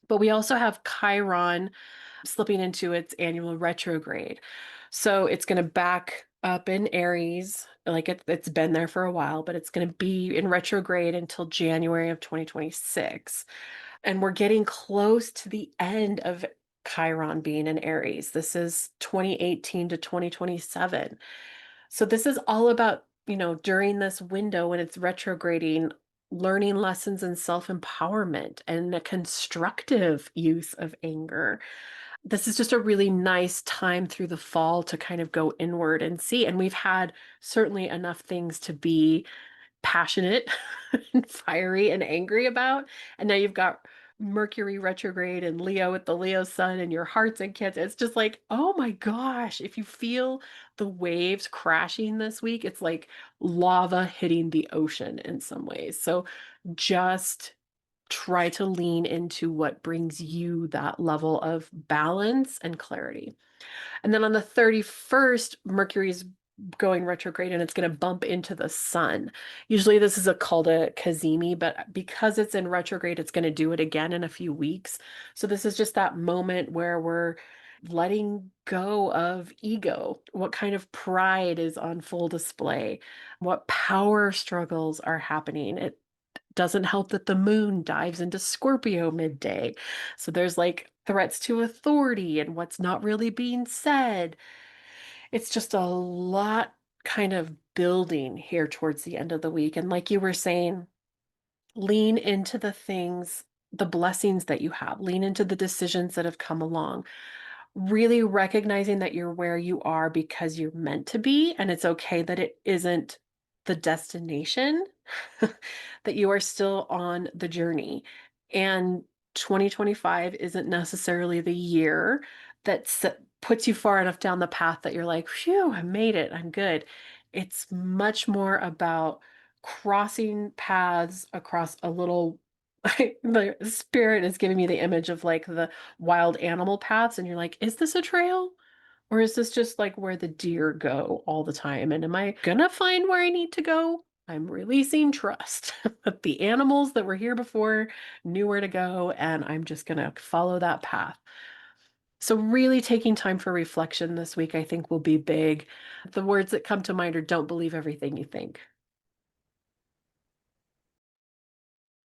But we also have Chiron slipping into its annual retrograde. So it's going to back up in Aries, like it's been there for a while, but it's going to be in retrograde until January of 2026. And we're getting close to the end of Chiron being in Aries. This is 2018 to 2027. So this is all about, during this window when it's retrograding, learning lessons in self-empowerment and a constructive use of anger. This is just a really nice time through the fall to kind of go inward and see. And we've had certainly enough things to be passionate and fiery and angry about. And now you've got Mercury retrograde and Leo with the Leo sun and your heart's in Cancer. It's just like, oh my gosh, if you feel the waves crashing this week, it's like lava hitting the ocean in some ways. So just try to lean into what brings you that level of balance and clarity. And then on the 31st, Mercury's going retrograde and it's going to bump into the sun. Usually this is called a cazimi, but because it's in retrograde, it's going to do it again in a few weeks. So this is just that moment where we're letting go of ego. What kind of pride is on full display? What power struggles are happening? It doesn't help that the moon dives into Scorpio midday. So there's like threats to authority and what's not really being said. It's just a lot kind of building here towards the end of the week. And like you were saying, lean into the things, the blessings that you have, lean into the decisions that have come along, really recognizing that you're where you are because you're meant to be. And it's okay that it isn't the destination, that you are still on the journey. And 2025 isn't necessarily the year that puts you far enough down the path that you're like, phew, I made it. I'm good. It's much more about crossing paths across a little. The spirit is giving me the image of like the wild animal paths, and you're like, is this a trail? Or is this just like where the deer go all the time? And am I gonna find where I need to go? I'm releasing trust that the animals that were here before knew where to go, and I'm just gonna follow that path. So, really taking time for reflection this week, I think, will be big. The words that come to mind are don't believe everything you think.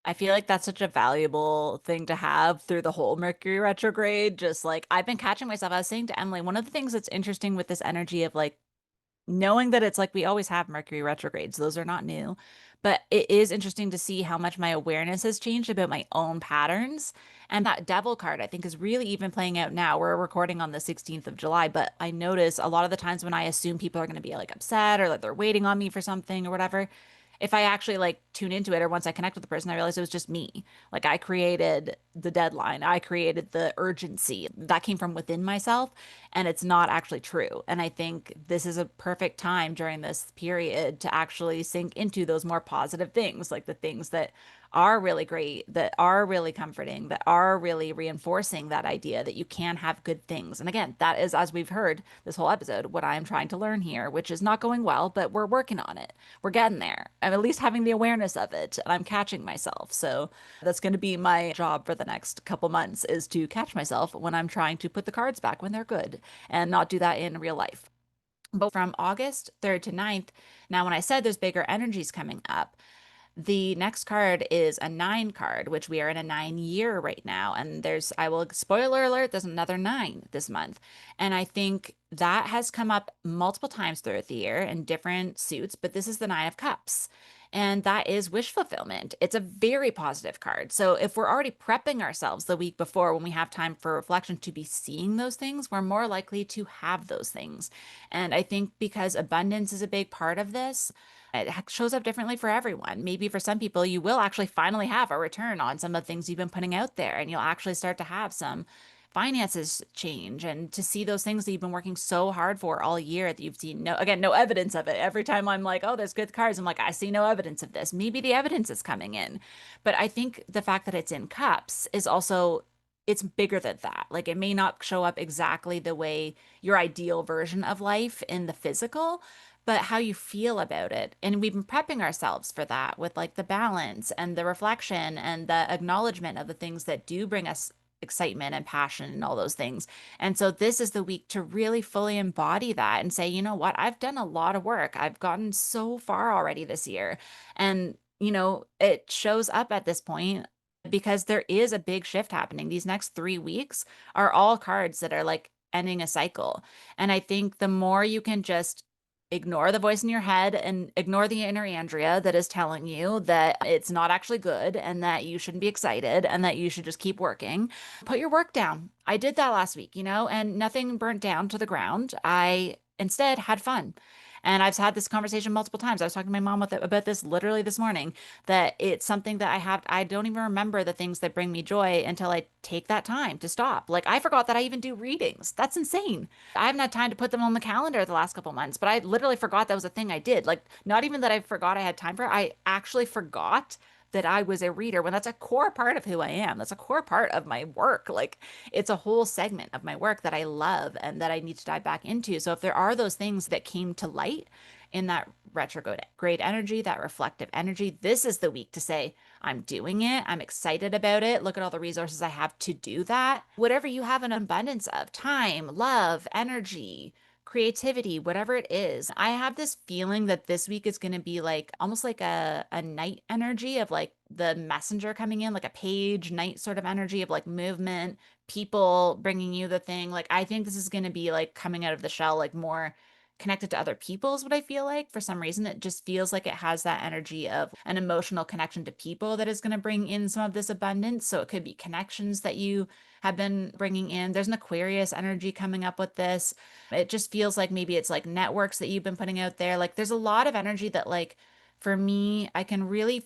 I feel like that's such a valuable thing to have through the whole Mercury retrograde. Just like I've been catching myself. I was saying to Emily, one of the things that's interesting with this energy of like knowing that it's like we always have Mercury retrogrades, those are not new. But it is interesting to see how much my awareness has changed about my own patterns. And that devil card, I think, is really even playing out now. We're recording on the 16th of July, but I notice a lot of the times when I assume people are going to be like upset or like they're waiting on me for something or whatever, if I actually like tune into it or once I connect with the person, I realize it was just me. Like I created the deadline, I created the urgency that came from within myself, and it's not actually true. And I think this is a perfect time during this period to actually sink into those more positive things, like the things that are really great, that are really comforting, that are really reinforcing that idea that you can have good things. And again, that is, as we've heard this whole episode, what I'm trying to learn here, which is not going well, but we're working on it. We're getting there. I'm at least having the awareness of it and I'm catching myself. So that's going to be my job for the next couple months is to catch myself when I'm trying to put the cards back when they're good and not do that in real life. But from August 3rd to 9th, now when I said there's bigger energies coming up, the next card is a 9 card, which we are in a 9 year right now. And there's, I will, spoiler alert, there's another 9 this month. And I think that has come up multiple times throughout the year in different suits, but this is the 9 of Cups. And that is wish fulfillment. It's a very positive card. So if we're already prepping ourselves the week before when we have time for reflection to be seeing those things, we're more likely to have those things. And I think because abundance is a big part of this, it shows up differently for everyone. Maybe for some people, you will actually finally have a return on some of the things you've been putting out there, and you'll actually start to have some finances change and to see those things that you've been working so hard for all year that you've seen no, again, no evidence of it. Every time I'm like, oh, there's good cards, I'm like, I see no evidence of this. Maybe the evidence is coming in. But I think the fact that it's in cups is also it's bigger than that. Like it may not show up exactly the way your ideal version of life in the physical, but how you feel about it. And we've been prepping ourselves for that with like the balance and the reflection and the acknowledgement of the things that do bring us excitement and passion and all those things. And so this is the week to really fully embody that and say, you know what, I've done a lot of work. I've gotten so far already this year. And, it shows up at this point because there is a big shift happening. These next 3 weeks are all cards that are like ending a cycle. And I think the more you can just ignore the voice in your head and ignore the inner Andrea that is telling you that it's not actually good and that you shouldn't be excited and that you should just keep working. Put your work down. I did that last week, and nothing burnt down to the ground. I instead had fun. And I've had this conversation multiple times. I was talking to my mom about this literally this morning, that it's something that I don't even remember the things that bring me joy until I take that time to stop. Like I forgot that I even do readings. That's insane. I haven't had time to put them on the calendar the last couple months, but I literally forgot that was a thing I did. Like, not even that I forgot I had time for it, I actually forgot that I was a reader when that's a core part of who I am. That's a core part of my work. Like, it's a whole segment of my work that I love and that I need to dive back into. So, if there are those things that came to light in that retrograde energy, that reflective energy, this is the week to say, I'm doing it. I'm excited about it. Look at all the resources I have to do that. Whatever you have an abundance of time, love, energy, creativity, whatever it is. I have this feeling that this week is going to be like almost like a night energy of like the messenger coming in, like a page night sort of energy of like movement, people bringing you the thing. Like, I think this is going to be like coming out of the shell, like more connected to other people is what I feel like. For some reason, it just feels like it has that energy of an emotional connection to people that is going to bring in some of this abundance. So it could be connections that you have been bringing in. There's an Aquarius energy coming up with this. It just feels like maybe it's like networks that you've been putting out there. Like there's a lot of energy that like for me, I can really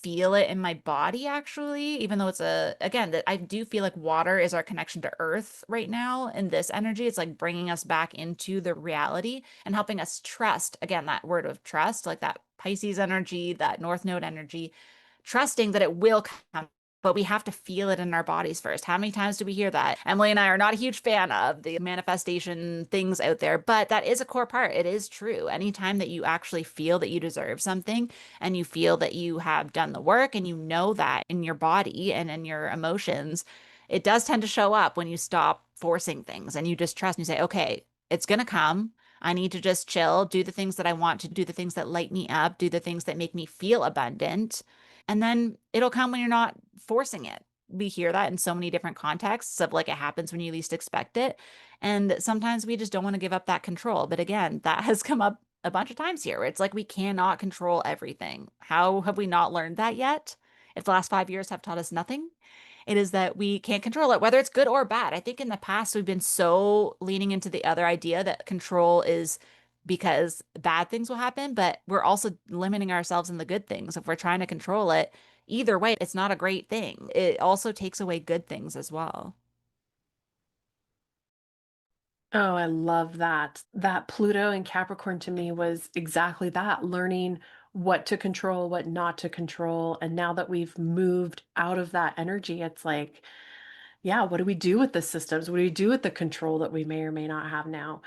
feel it in my body actually, even though it's again, that I do feel like water is our connection to earth right now. And this energy, it's like bringing us back into the reality and helping us trust, again, that word of trust, like that Pisces energy, that North Node energy, trusting that it will come. But we have to feel it in our bodies first. How many times do we hear that? Emily and I are not a huge fan of the manifestation things out there, but that is a core part. It is true. Anytime that you actually feel that you deserve something, and you feel that you have done the work and you know that in your body and in your emotions, it does tend to show up when you stop forcing things and you just trust and you say, okay, it's going to come. I need to just chill, do the things that I want to do, the things that light me up, do the things that make me feel abundant. And then it'll come when you're not forcing it. We hear that in so many different contexts of like it happens when you least expect it. And sometimes we just don't want to give up that control. But again, that has come up a bunch of times here where it's like we cannot control everything. How have we not learned that yet? If the last 5 years have taught us nothing, it is that we can't control it, whether it's good or bad. I think in the past we've been so leaning into the other idea that control is because bad things will happen, but we're also limiting ourselves in the good things. If we're trying to control it, either way, it's not a great thing. It also takes away good things as well. Oh, I love that. That Pluto and Capricorn to me was exactly that, learning what to control, what not to control. And now that we've moved out of that energy, it's like, yeah, what do we do with the systems? What do we do with the control that we may or may not have now?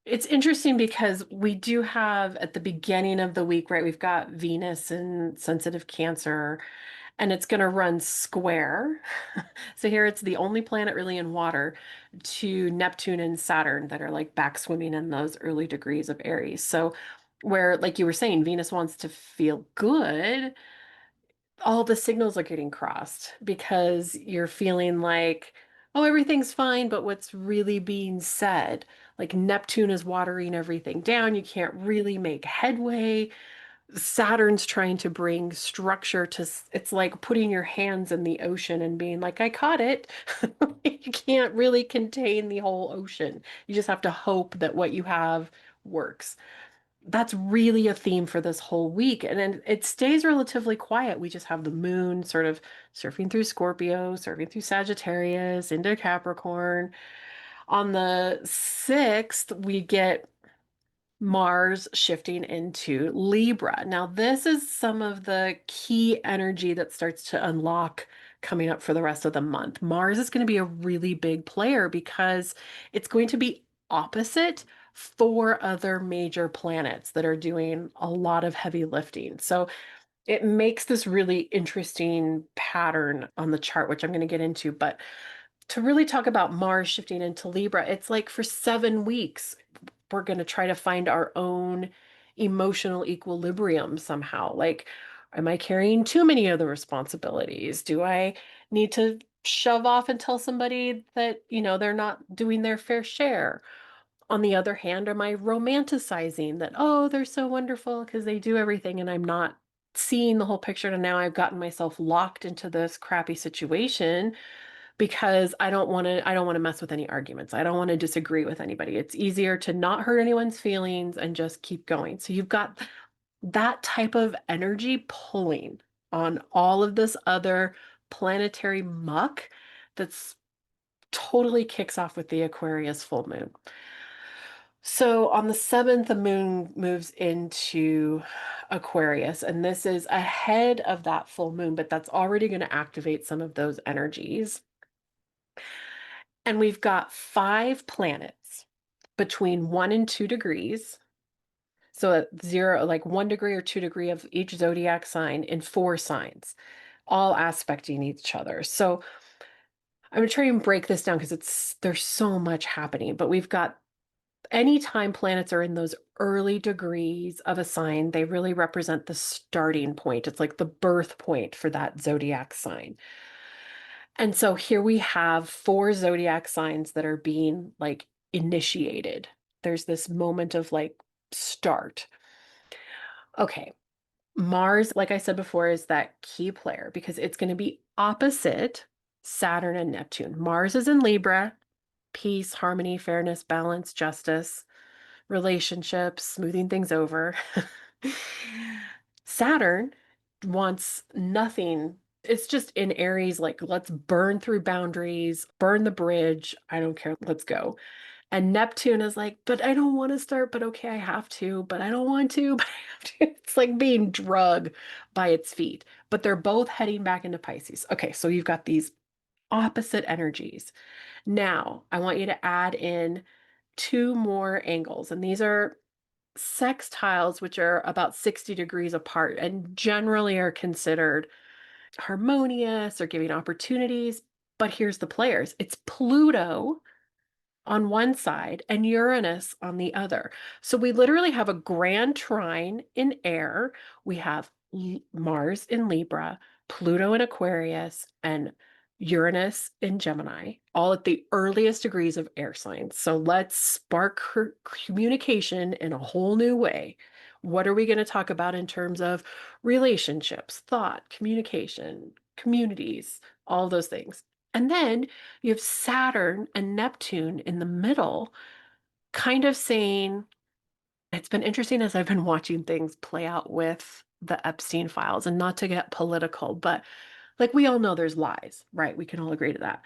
It's interesting because we do have at the beginning of the week, right? We've got Venus in sensitive Cancer, and it's going to run square. So here it's the only planet really in water to Neptune and Saturn that are like back swimming in those early degrees of Aries. So, where, like you were saying, Venus wants to feel good, all the signals are getting crossed because you're feeling like, oh, everything's fine, but what's really being said? Like Neptune is watering everything down. You can't really make headway. Saturn's trying to bring structure to, it's like putting your hands in the ocean and being like, I caught it. You can't really contain the whole ocean. You just have to hope that what you have works. That's really a theme for this whole week. And then it stays relatively quiet. We just have the moon sort of surfing through Scorpio, surfing through Sagittarius, into Capricorn. On the 6th, we get Mars shifting into Libra. Now, this is some of the key energy that starts to unlock coming up for the rest of the month. Mars is going to be a really big player because it's going to be opposite four other major planets that are doing a lot of heavy lifting. So it makes this really interesting pattern on the chart, which I'm going to get into. But to really talk about Mars shifting into Libra, it's like for 7 weeks, we're going to try to find our own emotional equilibrium somehow. Like, am I carrying too many of the responsibilities? Do I need to shove off and tell somebody that, they're not doing their fair share? On the other hand, am I romanticizing that, oh, they're so wonderful because they do everything and I'm not seeing the whole picture, and now I've gotten myself locked into this crappy situation because I don't want to mess with any arguments. I don't want to disagree with anybody. It's easier to not hurt anyone's feelings and just keep going. So you've got that type of energy pulling on all of this other planetary muck that's totally kicks off with the Aquarius full moon. So on the 7th, the moon moves into Aquarius, and this is ahead of that full moon, but that's already going to activate some of those energies. And we've got 5 planets between 1 and 2 degrees. So at 0, like 1 degree or 2 degree of each zodiac sign in 4 signs, all aspecting each other. So I'm going to try and break this down because there's so much happening, but we've got anytime planets are in those early degrees of a sign, they really represent the starting point. It's like the birth point for that zodiac sign. And so here we have 4 zodiac signs that are being like initiated. There's this moment of like start. Okay. Mars, like I said before, is that key player because it's going to be opposite Saturn and Neptune. Mars is in Libra, peace, harmony, fairness, balance, justice, relationships, smoothing things over. Saturn wants nothing. It's just in Aries, like, let's burn through boundaries, burn the bridge. I don't care. Let's go. And Neptune is like, but I don't want to start, but okay, I have to, but I don't want to, but I have to. It's like being drugged by its feet, but they're both heading back into Pisces. Okay, so you've got these opposite energies. Now, I want you to add in 2 more angles, and these are sextiles, which are about 60 degrees apart and generally are considered harmonious or giving opportunities. But here's the players. It's Pluto on one side and Uranus on the other. So we literally have a grand trine in air. We have Mars in Libra, Pluto in Aquarius, and Uranus in Gemini, all at the earliest degrees of air signs. So let's spark communication in a whole new way. What are we going to talk about in terms of relationships, thought, communication, communities, all those things? And then you have Saturn and Neptune in the middle, kind of saying, it's been interesting as I've been watching things play out with the Epstein files, and not to get political, but like we all know there's lies, right? We can all agree to that.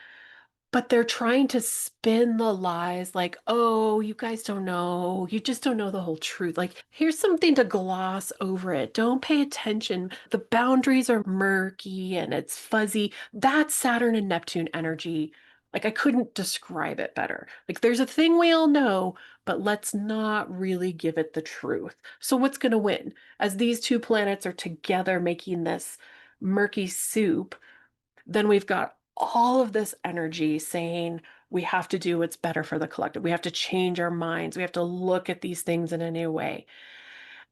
But they're trying to spin the lies like, oh, you guys don't know. You just don't know the whole truth. Like, here's something to gloss over it. Don't pay attention. The boundaries are murky and it's fuzzy. That's Saturn and Neptune energy. Like, I couldn't describe it better. Like, there's a thing we all know, but let's not really give it the truth. So, what's going to win? As these two planets are together making this murky soup, then we've got all of this energy saying we have to do what's better for the collective. We have to change our minds. We have to look at these things in a new way.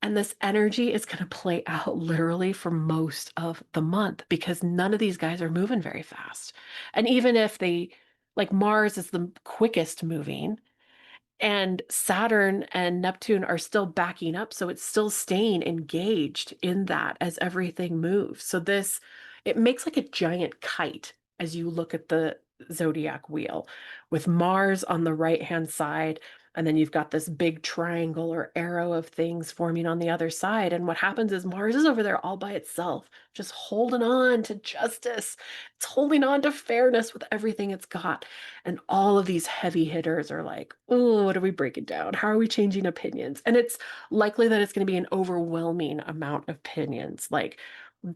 And this energy is going to play out literally for most of the month because none of these guys are moving very fast. And even if they, like Mars is the quickest moving, and Saturn and Neptune are still backing up, so it's still staying engaged in that as everything moves. So this, it makes like a giant kite as you look at the zodiac wheel with Mars on the right-hand side, and then you've got this big triangle or arrow of things forming on the other side. And what happens is Mars is over there all by itself, just holding on to justice. It's holding on to fairness with everything it's got. And all of these heavy hitters are like, oh, what are we breaking down? How are we changing opinions? And it's likely that it's going to be an overwhelming amount of opinions, like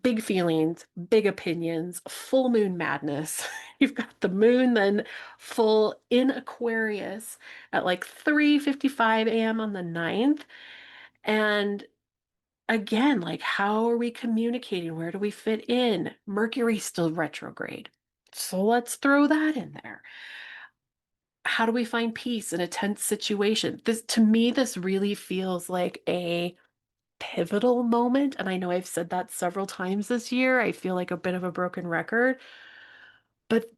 big feelings, big opinions, full moon madness. You've got the moon then full in Aquarius at like 3:55 a.m. on the 9th. And again, like, how are we communicating? Where do we fit in? Mercury's still retrograde. So let's throw that in there. How do we find peace in a tense situation? This, to me, this really feels like a pivotal moment. And I know I've said that several times this year. I feel like a bit of a broken record, but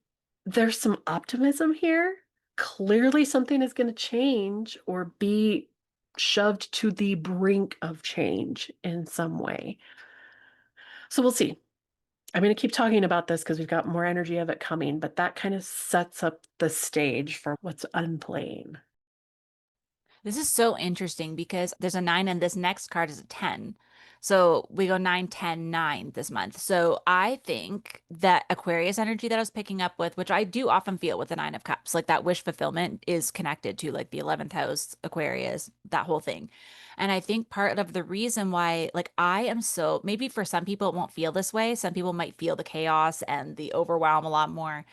there's some optimism here. Clearly, something is going to change or be shoved to the brink of change in some way. So we'll see. I'm going to keep talking about this because we've got more energy of it coming, but that kind of sets up the stage for what's unplaying. This is so interesting because there's a 9 and this next card is a 10. So we go 9, 10, 9 this month. So I think that Aquarius energy that I was picking up with, which I do often feel with the 9 of Cups, like that wish fulfillment is connected to like the 11th house, Aquarius, that whole thing. And I think part of the reason why, like, I am so, maybe for some people it won't feel this way. Some people might feel the chaos and the overwhelm a lot more.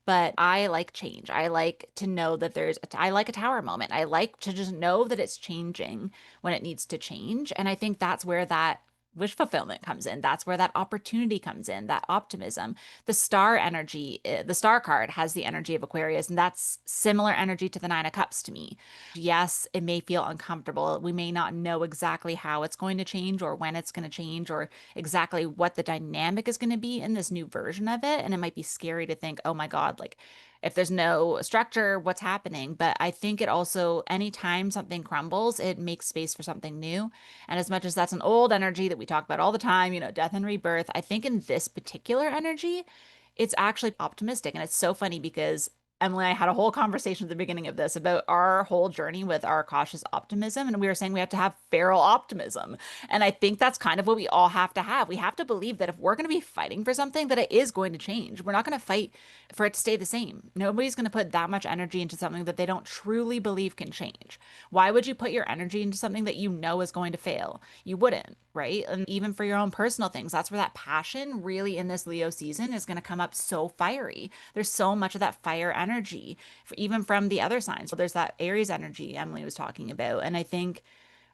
But I like change. I like to know that I like a tower moment. I like to just know that it's changing when it needs to change. And I think that's where that wish fulfillment comes in. That's where that opportunity comes in, that optimism. The star energy, the star card has the energy of Aquarius, and that's similar energy to the 9 of Cups to me. Yes, it may feel uncomfortable. We may not know exactly how it's going to change or when it's going to change or exactly what the dynamic is going to be in this new version of it. And it might be scary to think, oh my God, like if there's no structure, what's happening? But I think it also, anytime something crumbles, it makes space for something new. And as much as that's an old energy that we talk about all the time, death and rebirth, I think in this particular energy, it's actually optimistic. And it's so funny because Emily and I had a whole conversation at the beginning of this about our whole journey with our cautious optimism. And we were saying we have to have feral optimism. And I think that's kind of what we all have to have. We have to believe that if we're going to be fighting for something, that it is going to change. We're not going to fight for it to stay the same. Nobody's going to put that much energy into something that they don't truly believe can change. Why would you put your energy into something that you know is going to fail? You wouldn't, right? And even for your own personal things, that's where that passion really in this Leo season is going to come up so fiery. There's so much of that fire energy, even from the other signs. So there's that Aries energy Emily was talking about. And I think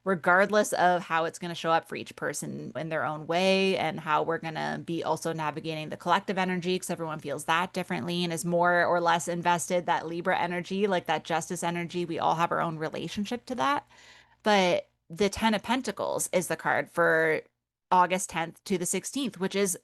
regardless of how it's going to show up for each person in their own way and how we're going to be also navigating the collective energy because everyone feels that differently and is more or less invested, that Libra energy, like that justice energy, we all have our own relationship to that. But the 10 of Pentacles is the card for August 10th to the 16th, which is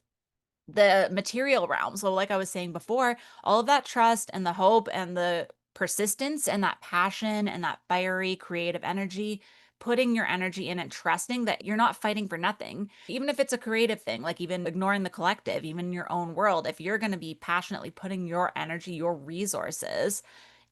the material realm. So, like I was saying before, all of that trust and the hope and the persistence and that passion and that fiery creative energy, putting your energy in and trusting that you're not fighting for nothing, even if it's a creative thing, like even ignoring the collective, even in your own world, if you're going to be passionately putting your energy, your resources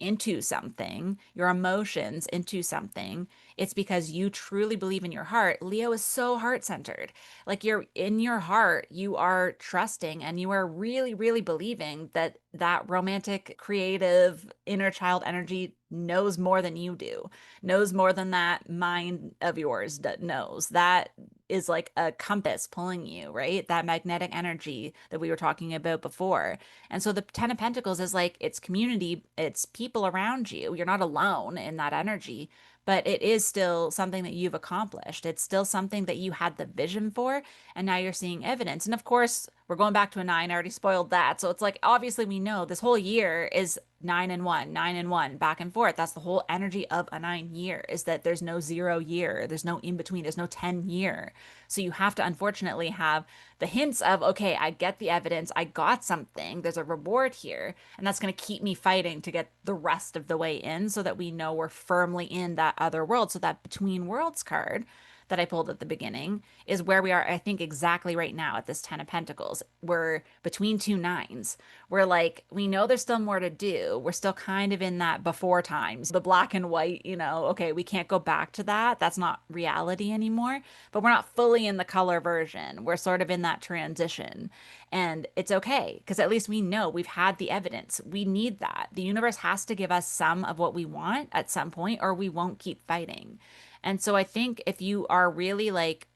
into something, your emotions into something, it's because you truly believe in your heart. Leo is so heart-centered. Like you're in your heart, you are trusting and you are really, really believing that that romantic, creative, inner child energy knows more than you do, knows more than that mind of yours that knows. That is like a compass pulling you, right? That magnetic energy that we were talking about before. And so the Ten of Pentacles is like it's community, it's people around you. You're not alone in that energy, but it is still something that you've accomplished. It's still something that you had the vision for, and now you're seeing evidence. And of course, we're going back to a nine. I already spoiled that. So it's like obviously we know this whole year is 9 and 1, 9 and 1, back and forth. That's the whole energy of a 9 year, is that there's no 0 year, there's no in between, there's no 10 year. So you have to unfortunately have the hints of, okay, I get the evidence, I got something, there's a reward here, and that's going to keep me fighting to get the rest of the way in so that we know we're firmly in that other world. So that between worlds card that I pulled at the beginning is where we are, I think, exactly right now at this Ten of Pentacles. We're between two nines. We're like, we know there's still more to do. We're still kind of in that before times, the black and white, okay, we can't go back to that. That's not reality anymore, but we're not fully in the color version. We're sort of in that transition. And it's okay because at least we know we've had the evidence. We need that. The universe has to give us some of what we want at some point, or we won't keep fighting. And so I think if you are really like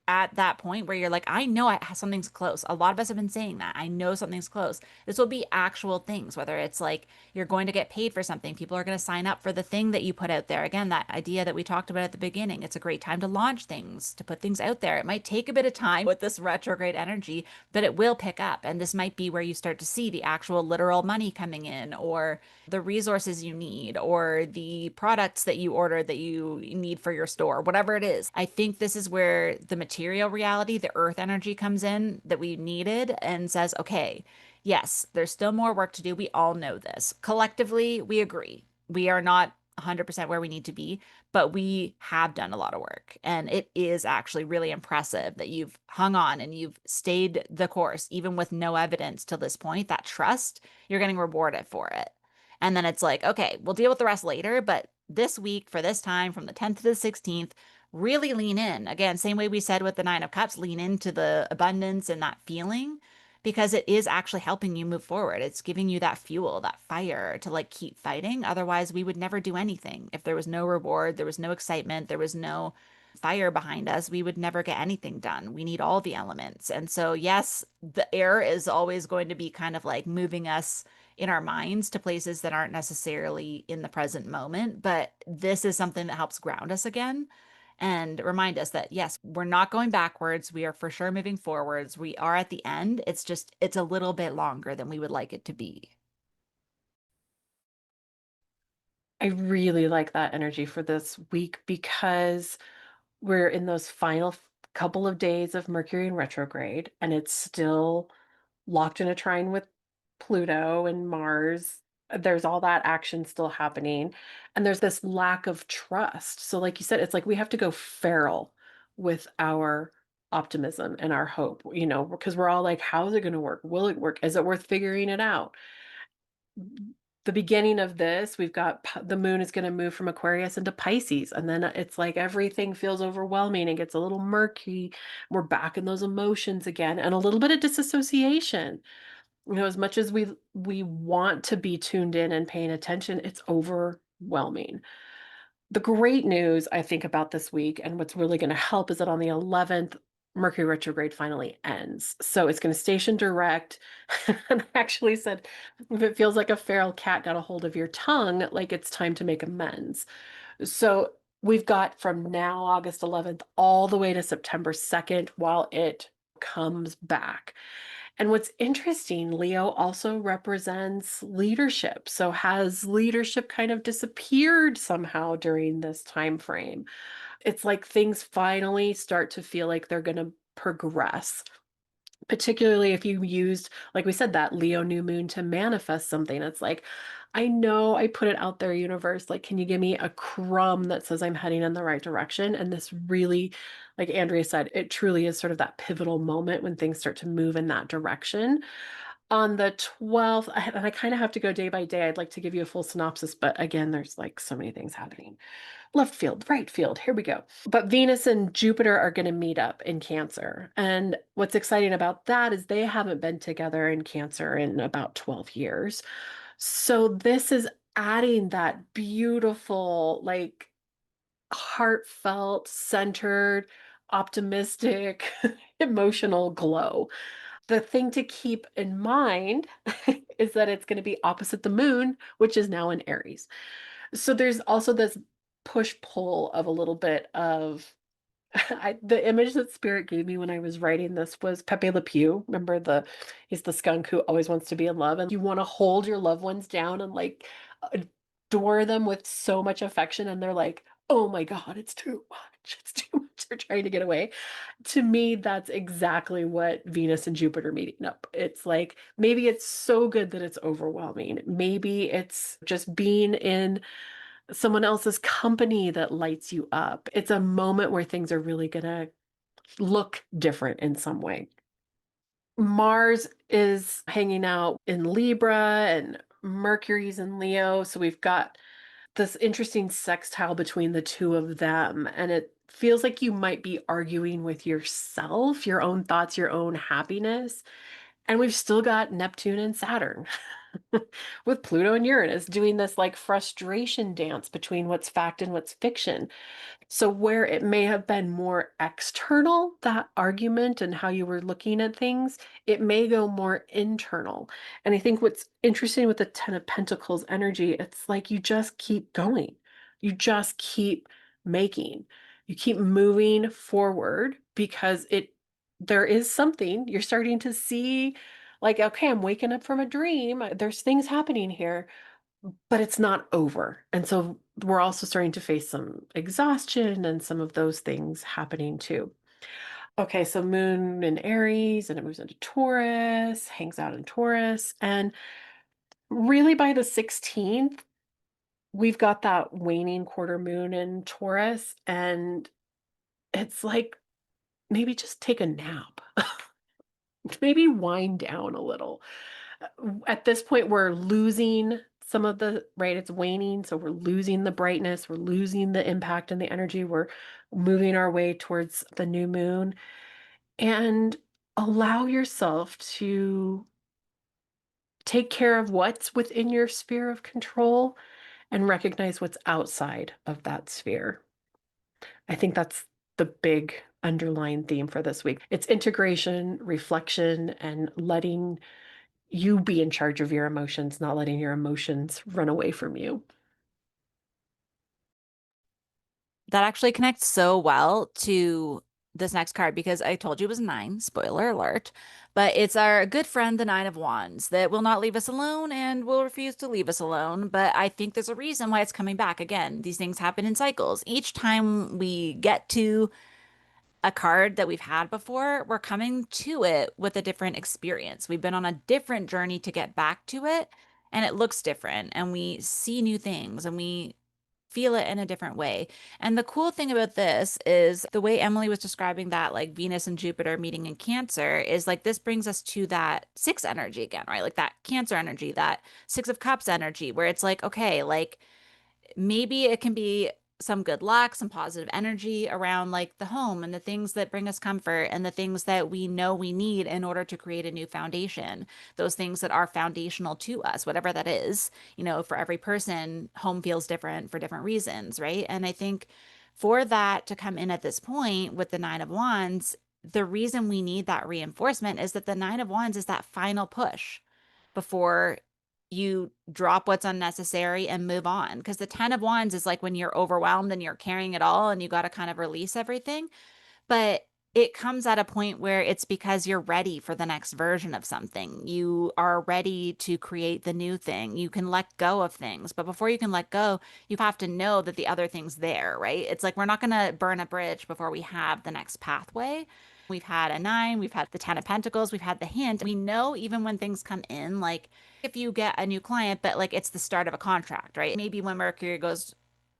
at that point where you're like, I know something's close. A lot of us have been saying that. I know something's close. This will be actual things, whether it's like you're going to get paid for something, people are going to sign up for the thing that you put out there. Again, that idea that we talked about at the beginning. It's a great time to launch things, to put things out there. It might take a bit of time with this retrograde energy, but it will pick up. And this might be where you start to see the actual literal money coming in, or the resources you need, or the products that you order that you need for your store, whatever it is. I think this is where the material reality, the earth energy comes in that we needed and says, okay, yes, there's still more work to do. We all know this. Collectively, we agree. We are not 100% where we need to be, but we have done a lot of work. And it is actually really impressive that you've hung on and you've stayed the course, even with no evidence till this point. That trust, you're getting rewarded for it. And then it's like, okay, we'll deal with the rest later. But this week, for this time, from the 10th to the 16th, really lean in. Again, same way we said with the Nine of Cups, lean into the abundance and that feeling because it is actually helping you move forward. It's giving you that fuel, that fire to like keep fighting. Otherwise, we would never do anything. If there was no reward, there was no excitement, there was no fire behind us, we would never get anything done. We need all the elements. And so, yes, the air is always going to be kind of like moving us in our minds to places that aren't necessarily in the present moment. But this is something that helps ground us again and remind us that, yes, we're not going backwards. We are for sure moving forwards. We are at the end. It's just, it's a little bit longer than we would like it to be. I really like that energy for this week because we're in those final couple of days of Mercury in retrograde, and it's still locked in a trine with Pluto and Mars. There's all that action still happening, and there's this lack of trust. So, like you said, it's like we have to go feral with our optimism and our hope, because we're all like, how's it going to work? Will it work? Is it worth figuring it out? The beginning of this, we've got the moon is going to move from Aquarius into Pisces. And then it's like everything feels overwhelming and gets a little murky. We're back in those emotions again and a little bit of disassociation. As much as we want to be tuned in and paying attention, it's overwhelming. The great news I think about this week and what's really going to help is that on the 11th, Mercury retrograde finally ends. So it's going to station direct. And I actually said, if it feels like a feral cat got a hold of your tongue, like it's time to make amends. So we've got from now, August 11th, all the way to September 2nd while it comes back. And what's interesting, Leo also represents leadership. So has leadership kind of disappeared somehow during this time frame? It's like things finally start to feel like they're going to progress. Particularly if you used, like we said, that Leo new moon to manifest something. It's like, I know I put it out there, universe. Like, can you give me a crumb that says I'm heading in the right direction? And this really, like Andrea said, it truly is sort of that pivotal moment when things start to move in that direction. On the 12th, and I kind of have to go day by day. I'd like to give you a full synopsis, but again, there's like so many things happening. Left field, right field, here we go. But Venus and Jupiter are going to meet up in Cancer. And what's exciting about that is they haven't been together in Cancer in about 12 years. So this is adding that beautiful, like heartfelt, centered, optimistic, emotional glow. The thing to keep in mind is that it's going to be opposite the moon, which is now in Aries. So there's also this push pull of a little bit of the image that Spirit gave me when I was writing this was Pepe Le Pew. Remember he's the skunk who always wants to be in love, and you want to hold your loved ones down and like adore them with so much affection, and they're like, oh my God, it's too much. It's too much. They're trying to get away. To me, that's exactly what Venus and Jupiter meeting up. It's like maybe it's so good that it's overwhelming. Maybe it's just being in someone else's company that lights you up. It's a moment where things are really going to look different in some way. Mars is hanging out in Libra and Mercury's in Leo. So we've got this interesting sextile between the two of them. And it feels like you might be arguing with yourself, your own thoughts, your own happiness. And we've still got Neptune and Saturn with Pluto and Uranus doing this like frustration dance between what's fact and what's fiction. So, where it may have been more external, that argument and how you were looking at things, it may go more internal. And I think what's interesting with the Ten of Pentacles energy, it's like you just keep going, you just keep making, you keep moving forward because there is something you're starting to see. Like, okay, I'm waking up from a dream. There's things happening here, but it's not over. And so we're also starting to face some exhaustion and some of those things happening too. Okay, so moon in Aries and it moves into Taurus, hangs out in Taurus. And really by the 16th, we've got that waning quarter moon in Taurus. And it's like maybe just take a nap, maybe wind down a little. At this point, we're losing some of the, right? It's waning. So we're losing the brightness. We're losing the impact and the energy. We're moving our way towards the new moon and allow yourself to take care of what's within your sphere of control and recognize what's outside of that sphere. I think that's the big underlying theme for this week. It's integration, reflection, and letting you be in charge of your emotions, not letting your emotions run away from you. That actually connects so well to this next card because I told you it was nine, spoiler alert. But it's our good friend, the Nine of Wands, that will not leave us alone and will refuse to leave us alone. But I think there's a reason why it's coming back. Again, these things happen in cycles. Each time we get to a card that we've had before, we're coming to it with a different experience. We've been on a different journey to get back to it, and it looks different, and we see new things, and we feel it in a different way. And the cool thing about this is the way Emily was describing that, like Venus and Jupiter meeting in Cancer, is like this brings us to that six energy again, right? Like that Cancer energy, that Six of Cups energy, where it's like, okay, like maybe it can be some good luck, some positive energy around like the home and the things that bring us comfort and the things that we know we need in order to create a new foundation. Those things that are foundational to us, whatever that is. For every person, home feels different for different reasons, right? And I think for that to come in at this point with the Nine of Wands, the reason we need that reinforcement is that the Nine of Wands is that final push before you drop what's unnecessary and move on. Because the 10 of Wands is like when you're overwhelmed and you're carrying it all and you got to kind of release everything. But it comes at a point where it's because you're ready for the next version of something. You are ready to create the new thing. You can let go of things. But before you can let go, you have to know that the other thing's there, right? It's like we're not going to burn a bridge before we have the next pathway. We've had a nine, we've had the 10 of Pentacles, we've had the hint. We know even when things come in, like if you get a new client, but like it's the start of a contract, right? Maybe when Mercury goes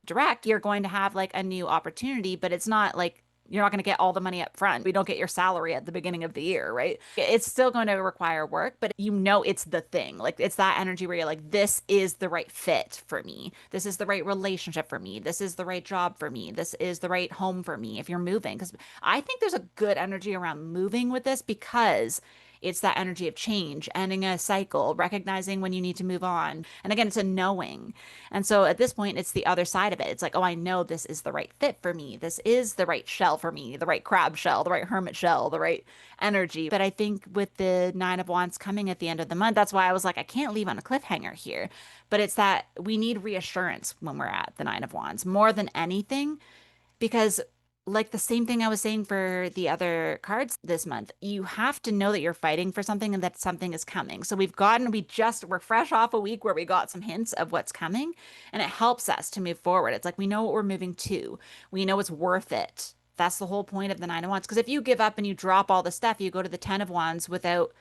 direct, you're going to have like a new opportunity, but it's not like You're not going to get all the money up front. We don't get your salary at the beginning of the year, right? It's still going to require work, but you know it's the thing. Like it's that energy where you're like, this is the right fit for me. This is the right relationship for me. This is the right job for me. This is the right home for me if you're moving. Because I think there's a good energy around moving with this because it's that energy of change, ending a cycle, recognizing when you need to move on. And again, it's a knowing. And so at this point, it's the other side of it. It's like, oh, I know this is the right fit for me. This is the right shell for me, the right crab shell, the right hermit shell, the right energy. But I think with the Nine of Wands coming at the end of the month, that's why I was like, I can't leave on a cliffhanger here. But it's that we need reassurance when we're at the Nine of Wands more than anything because like the same thing I was saying for the other cards this month, you have to know that you're fighting for something and that something is coming. So we're fresh off a week where we got some hints of what's coming and it helps us to move forward. It's like we know what we're moving to. We know it's worth it. That's the whole point of the Nine of Wands. Because if you give up and you drop all the stuff, you go to the Ten of Wands without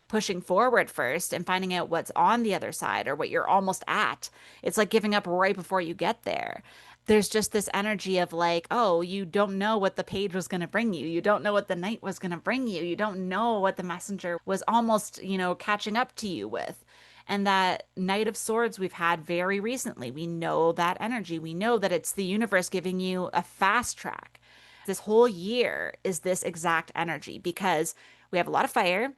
pushing forward first and finding out what's on the other side or what you're almost at. It's like giving up right before you get there. There's just this energy of like, oh, you don't know what the page was going to bring you. You don't know what the night was going to bring you. You don't know what the messenger was almost, catching up to you with. And that Knight of Swords we've had very recently, we know that energy. We know that it's the universe giving you a fast track. This whole year is this exact energy because we have a lot of fire,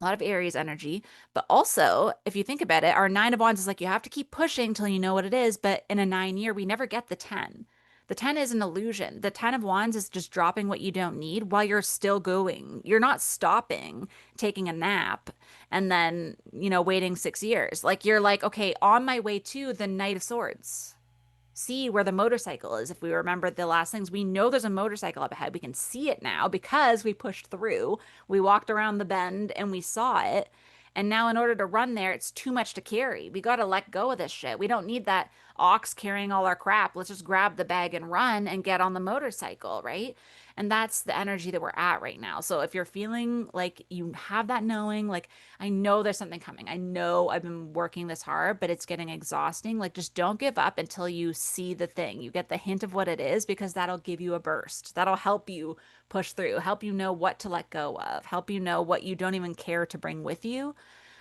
a lot of Aries energy, but also, if you think about it, our Nine of Wands is like you have to keep pushing till you know what it is. But in a 9 year, we never get the 10. The 10 is an illusion. The 10 of Wands is just dropping what you don't need while you're still going. You're not stopping, taking a nap, and then, waiting 6 years. Like you're like, okay, on my way to the Knight of Swords, see where the motorcycle is. If we remember the last things, we know there's a motorcycle up ahead. We can see it now because we pushed through. We walked around the bend and we saw it. And now, in order to run there, it's too much to carry. We got to let go of this shit. We don't need that ox carrying all our crap. Let's just grab the bag and run and get on the motorcycle, right? And that's the energy that we're at right now. So if you're feeling like you have that knowing, like, I know there's something coming. I know I've been working this hard, but it's getting exhausting. Like, just don't give up until you see the thing. You get the hint of what it is because that'll give you a burst. That'll help you push through, help you know what to let go of, help you know what you don't even care to bring with you.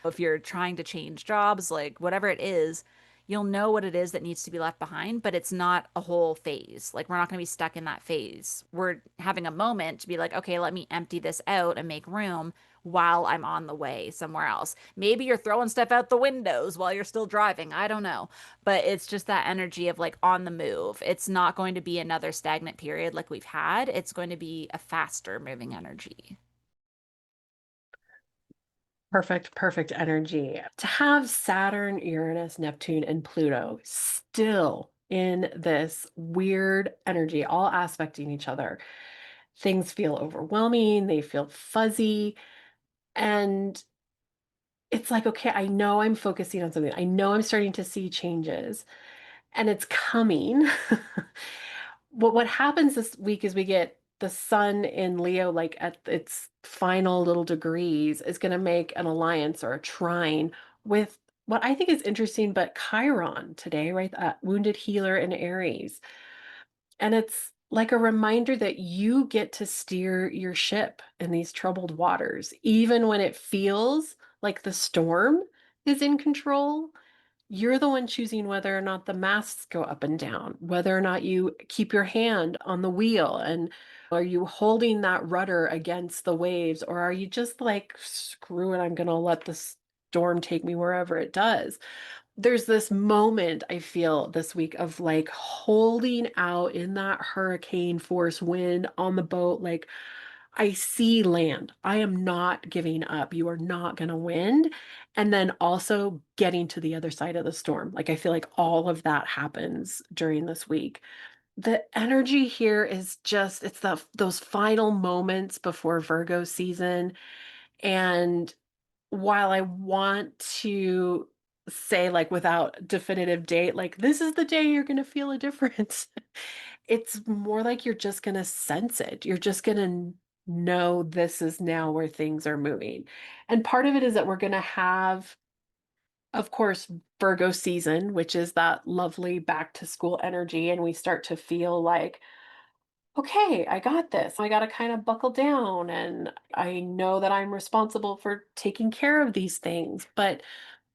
If you're trying to change jobs, like whatever it is, you'll know what it is that needs to be left behind, but it's not a whole phase. Like we're not going to be stuck in that phase. We're having a moment to be like, okay, let me empty this out and make room while I'm on the way somewhere else. Maybe you're throwing stuff out the windows while you're still driving. I don't know. But it's just that energy of like on the move. It's not going to be another stagnant period like we've had. It's going to be a faster moving energy. Perfect, perfect energy. To have Saturn, Uranus, Neptune, and Pluto still in this weird energy, all aspecting each other. Things feel overwhelming, they feel fuzzy, and it's like, okay, I know I'm focusing on something. I know I'm starting to see changes, and it's coming. What happens this week is we get the sun in Leo, like at its final little degrees, is going to make an alliance or a trine with what I think is interesting, but Chiron today, right? Wounded healer in Aries. And it's like a reminder that you get to steer your ship in these troubled waters, even when it feels like the storm is in control. You're the one choosing whether or not the masts go up and down, whether or not you keep your hand on the wheel, and are you holding that rudder against the waves, or are you just like, screw it, I'm going to let the storm take me wherever it does. There's this moment I feel this week of like holding out in that hurricane force wind on the boat, like I see land. I am not giving up. You are not going to win. And then also getting to the other side of the storm. Like I feel like all of that happens during this week. The energy here is just, it's those final moments before Virgo season. And while I want to say, like, without definitive date, like, this is the day you're going to feel a difference, it's more like you're just going to sense it. You're just going to know this is now where things are moving. And part of it is that we're going to have, of course, Virgo season, which is that lovely back to school energy. And we start to feel like okay, I got this. I got to kind of buckle down and I know that I'm responsible for taking care of these things. But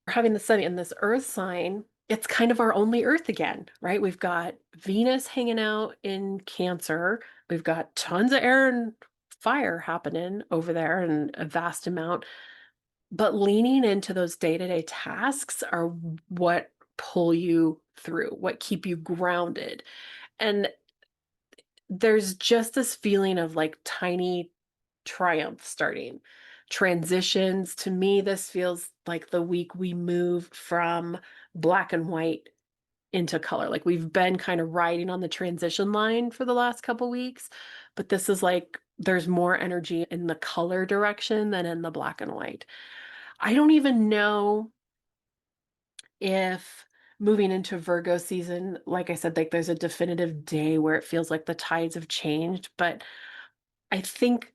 having the sun in this earth sign, it's kind of our only earth again, right? We've got Venus hanging out in Cancer. We've got tons of air and fire happening over there and a vast amount. But leaning into those day-to-day tasks are what pull you through, what keep you grounded. And there's just this feeling of like tiny triumph starting. Transitions, to me, this feels like the week we move from black and white into color. Like we've been kind of riding on the transition line for the last couple weeks, but this is like there's more energy in the color direction than in the black and white. I don't even know if moving into Virgo season, like I said, like there's a definitive day where it feels like the tides have changed, but I think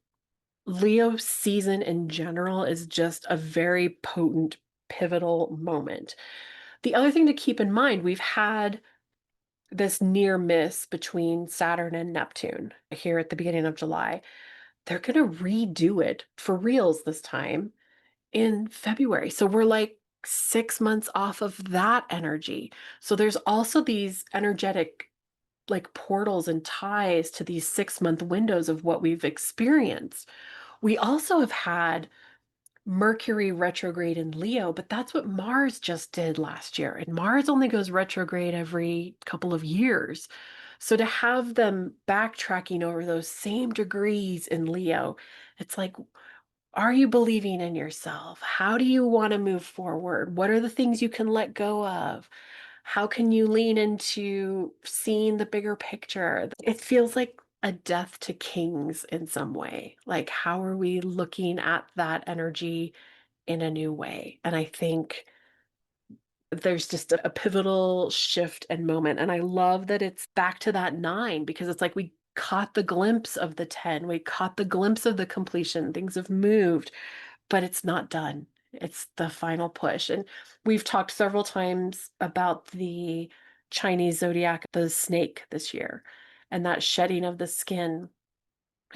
Leo season in general is just a very potent, pivotal moment. The other thing to keep in mind, we've had this near miss between Saturn and Neptune here at the beginning of July. They're going to redo it for reals this time in February. So we're like 6 months off of that energy. So there's also these energetic like portals and ties to these 6 month windows of what we've experienced. We also have had Mercury retrograde in Leo, but that's what Mars just did last year. And Mars only goes retrograde every couple of years. So to have them backtracking over those same degrees in Leo, it's like, are you believing in yourself? How do you want to move forward? What are the things you can let go of? How can you lean into seeing the bigger picture? It feels like a death to kings in some way. Like, how are we looking at that energy in a new way? And I think there's just a pivotal shift and moment. And I love that it's back to that nine because it's like we caught the glimpse of the 10, we caught the glimpse of the completion. Things have moved, but it's not done. It's the final push. And we've talked several times about the Chinese zodiac, the snake this year, and that shedding of the skin.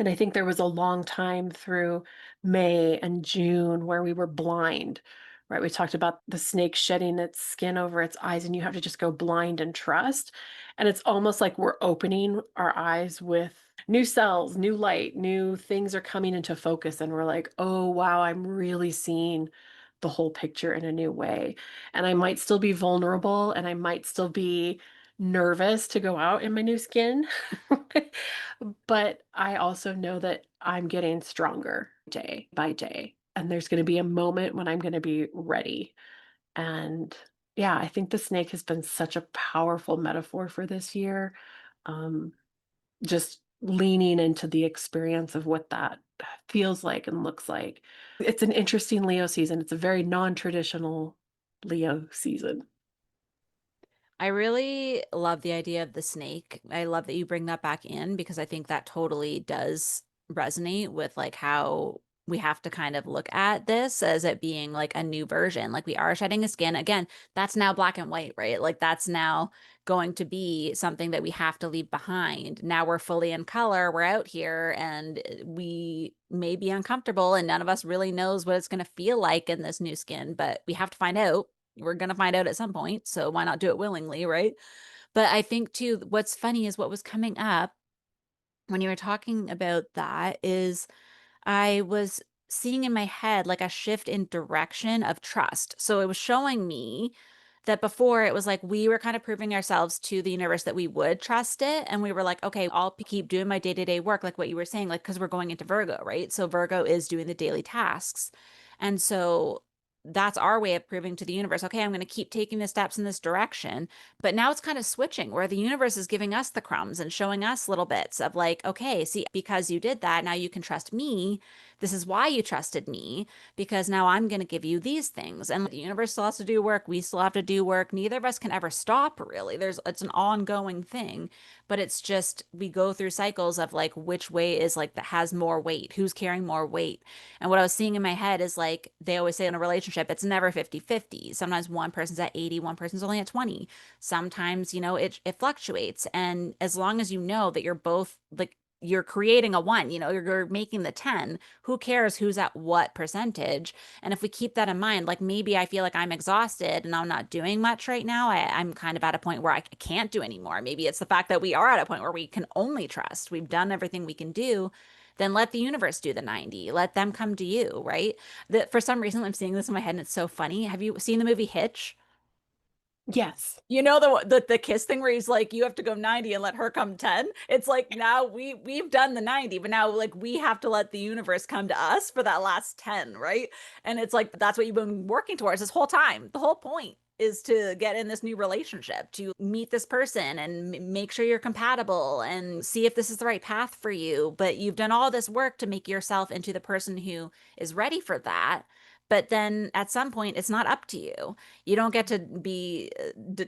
And I think there was a long time through May and June where we were blind, right? We talked about the snake shedding its skin over its eyes, and you have to just go blind and trust. And it's almost like we're opening our eyes with new cells, new light, new things are coming into focus. And we're like, oh, wow, I'm really seeing the whole picture in a new way. And I might still be vulnerable and I might still be nervous to go out in my new skin. But I also know that I'm getting stronger day by day. And there's going to be a moment when I'm going to be ready. And yeah, I think the snake has been such a powerful metaphor for this year. Um, just leaning into the experience of what that feels like and looks like. It's an interesting Leo season. It's a very non-traditional Leo season. I really love the idea of the snake. I love that you bring that back in because I think that totally does resonate with like how we have to kind of look at this as it being like a new version. Like we are shedding a skin. Again, that's now black and white, right? Like that's now going to be something that we have to leave behind. Now we're fully in color. We're out here and we may be uncomfortable and none of us really knows what it's going to feel like in this new skin, but we have to find out. We're going to find out at some point. So why not do it willingly, right? But I think too, what's funny is what was coming up when you were talking about that is I was seeing in my head like a shift in direction of trust. So it was showing me that before it was like we were kind of proving ourselves to the universe that we would trust it. And we were like, okay, I'll keep doing my day-to-day work, like what you were saying, like because we're going into Virgo, right? So Virgo is doing the daily tasks. And so that's our way of proving to the universe, okay, I'm going to keep taking the steps in this direction. But now it's kind of switching where the universe is giving us the crumbs and showing us little bits of like, okay, see, because you did that, now you can trust me This is why you trusted me, because now I'm going to give you these things. And the universe still has to do work. We still have to do work. Neither of us can ever stop, really. It's an ongoing thing, but it's just we go through cycles of like which way is like that has more weight, who's carrying more weight. And what I was seeing in my head is like they always say in a relationship, it's never 50-50. Sometimes one person's at 80, one person's only at 20. Sometimes, it fluctuates. And as long as you know that you're both like you're creating a one, you're making the 10. Who cares who's at what percentage? And if we keep that in mind, like maybe I feel like I'm exhausted and I'm not doing much right now. I'm kind of at a point where I can't do anymore. Maybe it's the fact that we are at a point where we can only trust. We've done everything we can do. Then let the universe do the 90. Let them come to you, right? For some reason, I'm seeing this in my head and it's so funny. Have you seen the movie Hitch? Yes. You know the kiss thing where he's like, you have to go 90 and let her come 10. It's like now we've done the 90, but now like we have to let the universe come to us for that last 10, right? And it's like that's what you've been working towards this whole time. The whole point is to get in this new relationship, to meet this person and make sure you're compatible and see if this is the right path for you. But you've done all this work to make yourself into the person who is ready for that. But then at some point, it's not up to you. You don't get to be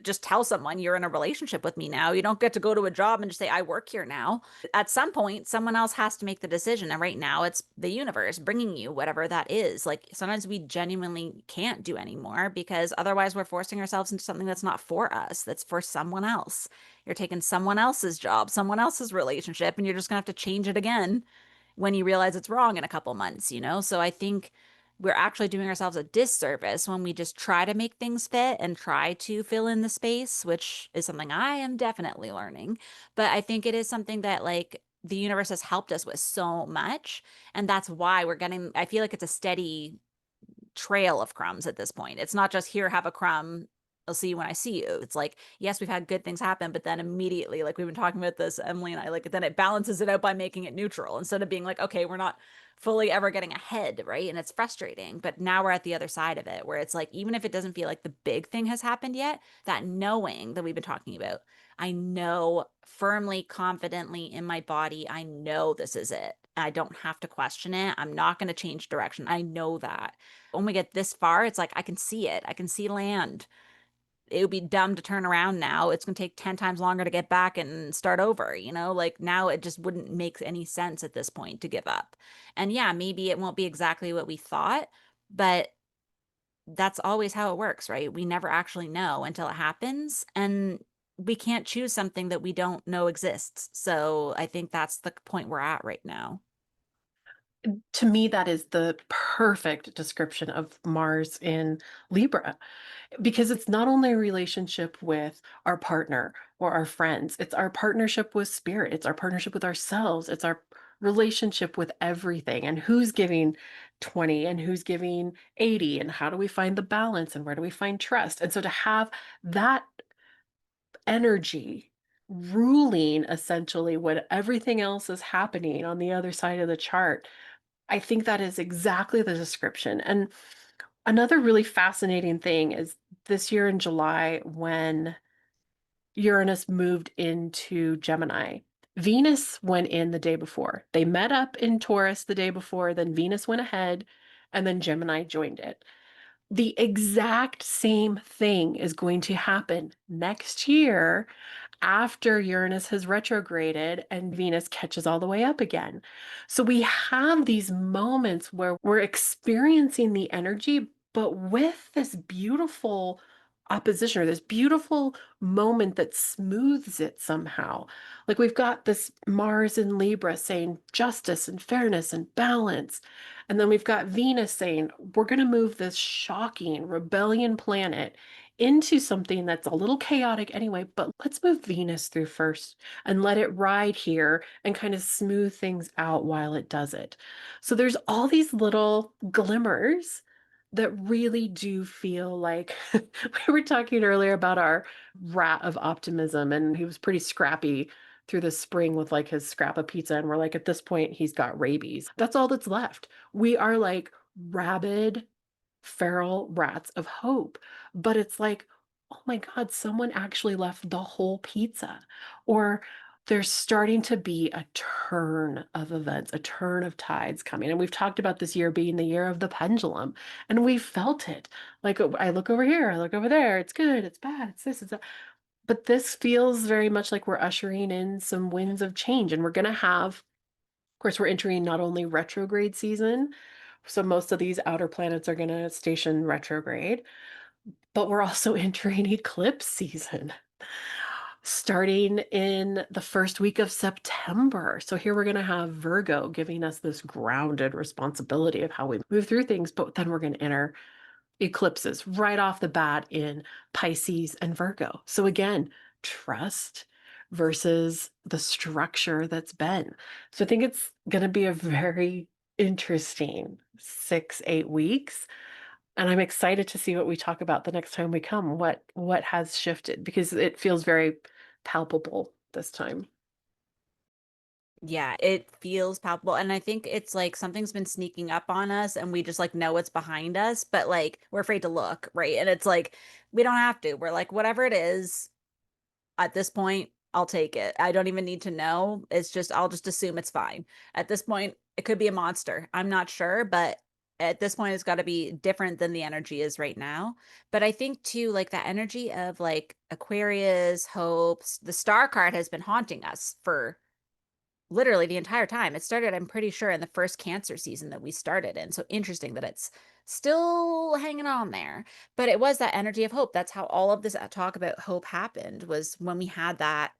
just tell someone you're in a relationship with me now. You don't get to go to a job and just say I work here now. At some point, someone else has to make the decision. And right now, it's the universe bringing you whatever that is. Like sometimes we genuinely can't do anymore because otherwise we're forcing ourselves into something that's not for us, that's for someone else. You're taking someone else's job, someone else's relationship, and you're just gonna have to change it again when you realize it's wrong in a couple months. So I think we're actually doing ourselves a disservice when we just try to make things fit and try to fill in the space, which is something I am definitely learning. But I think it is something that like the universe has helped us with so much. And that's why I feel like it's a steady trail of crumbs at this point. It's not just here, have a crumb. I'll see you when I see you. It's like, yes, we've had good things happen, but then immediately, like we've been talking about this, Emily and I, like then it balances it out by making it neutral instead of being like, okay, we're not fully ever getting ahead, right? And it's frustrating. But now we're at the other side of it where it's like, even if it doesn't feel like the big thing has happened yet, that knowing that we've been talking about, I know firmly, confidently in my body, I know this is it. I don't have to question it. I'm not going to change direction. I know that when we get this far, it's like I can see it. I can see land. It would be dumb to turn around now. It's going to take 10 times longer to get back and start over. Like now it just wouldn't make any sense at this point to give up. And yeah, maybe it won't be exactly what we thought, but that's always how it works, right? We never actually know until it happens. And we can't choose something that we don't know exists. So I think that's the point we're at right now. To me, that is the perfect description of Mars in Libra, because it's not only a relationship with our partner or our friends, it's our partnership with spirit, it's our partnership with ourselves, it's our relationship with everything, and who's giving 20 and who's giving 80, and how do we find the balance and where do we find trust? And so to have that energy ruling essentially when everything else is happening on the other side of the chart, I think that is exactly the description. And another really fascinating thing is this year in July, when Uranus moved into Gemini, Venus went in the day before. They met up in Taurus the day before, then Venus went ahead, and then Gemini joined it. The exact same thing is going to happen next year after Uranus has retrograded and Venus catches all the way up again. So we have these moments where we're experiencing the energy, but with this beautiful opposition or this beautiful moment that smooths it somehow. Like we've got this Mars in Libra saying justice and fairness and balance. And then we've got Venus saying, we're going to move this shocking rebellion planet into something that's a little chaotic anyway, but let's move Venus through first and let it ride here and kind of smooth things out while it does it. So there's all these little glimmers that really do feel like we were talking earlier about our rat of optimism, and he was pretty scrappy through the spring with like his scrap of pizza. And we're like, at this point, he's got rabies. That's all that's left. We are like rabid feral rats of hope. But it's like, oh my God, someone actually left the whole pizza. Or there's starting to be a turn of events, a turn of tides coming. And we've talked about this year being the year of the pendulum, and we felt it. Like I look over here, I look over there, it's good, it's bad, it's this, it's that. But this feels very much like we're ushering in some winds of change. And we're going to have, of course, we're entering not only retrograde season, so most of these outer planets are going to station retrograde, but we're also entering eclipse season starting in the first week of September. So here we're going to have Virgo giving us this grounded responsibility of how we move through things, but then we're going to enter eclipses right off the bat in Pisces and Virgo. So again, trust versus the structure that's been. So I think it's going to be a very interesting 6, 8 weeks. And I'm excited to see what we talk about the next time we come. What has shifted, because it feels very palpable this time. Yeah, it feels palpable. And I think it's like something's been sneaking up on us and we just like know it's behind us, but like we're afraid to look, right? And it's like we don't have to. We're like, whatever it is, at this point, I'll take it. I don't even need to know. It's just, I'll just assume it's fine. At this point, it could be a monster. I'm not sure, but at this point, it's got to be different than the energy is right now. But I think too, like that energy of like Aquarius, hopes, the star card has been haunting us for literally the entire time. It started, I'm pretty sure, in the first Cancer season that we started in. So interesting that it's still hanging on there. But it was that energy of hope. That's how all of this talk about hope happened, was when we had that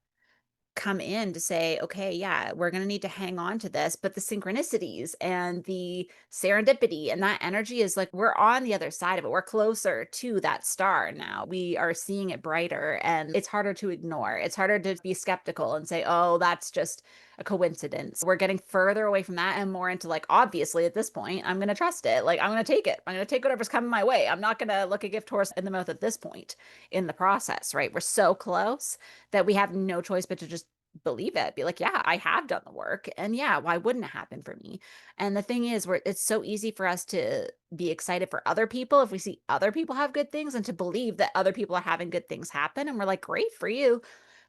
come in to say, okay, yeah, we're going to need to hang on to this. But the synchronicities and the serendipity and that energy is like, we're on the other side of it. We're closer to that star now. We are seeing it brighter and it's harder to ignore. It's harder to be skeptical and say, oh, that's just a coincidence. We're getting further away from that and more into like, obviously at this point, I'm going to trust it. Like, I'm going to take it. I'm going to take whatever's coming my way. I'm not going to look a gift horse in the mouth at this point in the process, right? We're so close that we have no choice but to just believe it, be like, yeah, I have done the work, and yeah, why wouldn't it happen for me? And the thing is, where it's so easy for us to be excited for other people if we see other people have good things, and to believe that other people are having good things happen, and we're like, great for you.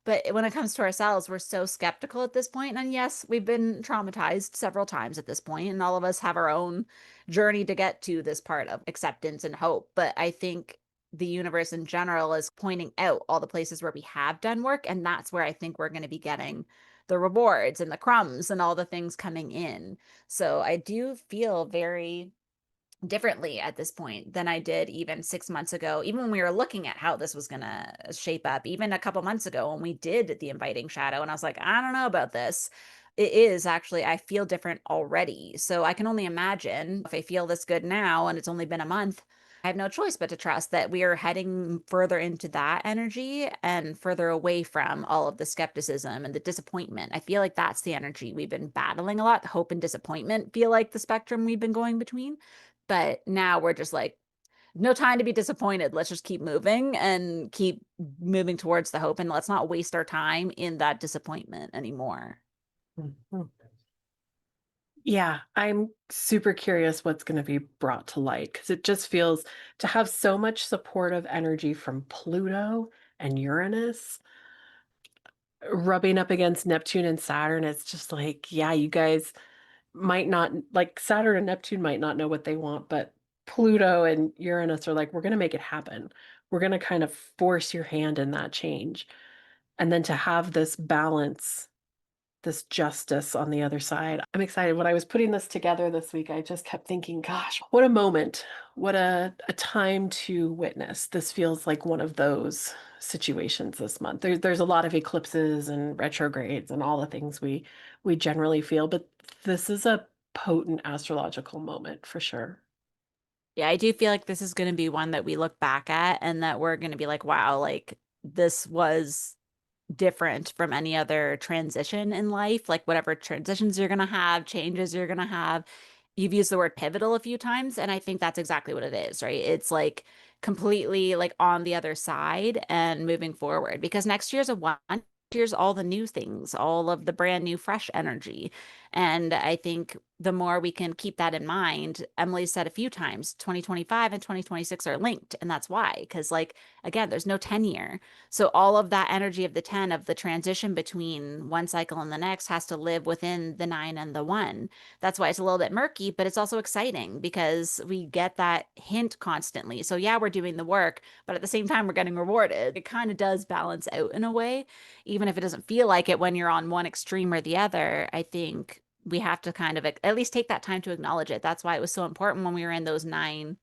But when it comes to ourselves, we're so skeptical at this point. And yes, we've been traumatized several times at this point, and all of us have our own journey to get to this part of acceptance and hope. But I think the universe in general is pointing out all the places where we have done work. And that's where I think we're going to be getting the rewards and the crumbs and all the things coming in. So I do feel very differently at this point than I did even 6 months ago, even when we were looking at how this was going to shape up, even a couple months ago when we did the inviting shadow. And I was like, I don't know about this. It is actually, I feel different already. So I can only imagine if I feel this good now and it's only been a month. I have no choice but to trust that we are heading further into that energy and further away from all of the skepticism and the disappointment. I feel like that's the energy we've been battling a lot. Hope and disappointment feel like the spectrum we've been going between. But now we're just like, no time to be disappointed. Let's just keep moving and keep moving towards the hope. And let's not waste our time in that disappointment anymore. Mhm. Yeah, I'm super curious what's going to be brought to light, because it just feels to have so much supportive energy from Pluto and Uranus rubbing up against Neptune and Saturn. It's just like, yeah, you guys might not, like Saturn and Neptune might not know what they want, but Pluto and Uranus are like, we're going to make it happen. We're going to kind of force your hand in that change. And then to have this balance, this justice on the other side. I'm excited. When I was putting this together this week, I just kept thinking, gosh, what a moment. What a time to witness. This feels like one of those situations this month. There's a lot of eclipses and retrogrades and all the things we generally feel, but this is a potent astrological moment for sure. Yeah, I do feel like this is going to be one that we look back at and that we're going to be like, wow, like this was different from any other transition in life, like whatever transitions you're going to have, changes you're going to have. You've used the word pivotal a few times, and I think that's exactly what it is, right? It's like completely like on the other side and moving forward, because next year's a one. Here's all the new things, all of the brand new fresh energy. And I think the more we can keep that in mind. Emily said a few times 2025 and 2026 are linked. And that's why, because, like, again, there's no 10 year. So all of that energy of the 10 of the transition between one cycle and the next has to live within the 9 and the 1. That's why it's a little bit murky, but it's also exciting because we get that hint constantly. So, yeah, we're doing the work, but at the same time, we're getting rewarded. It kind of does balance out in a way, even if it doesn't feel like it when you're on one extreme or the other. I think we have to kind of at least take that time to acknowledge it. That's why it was so important when we were in those 9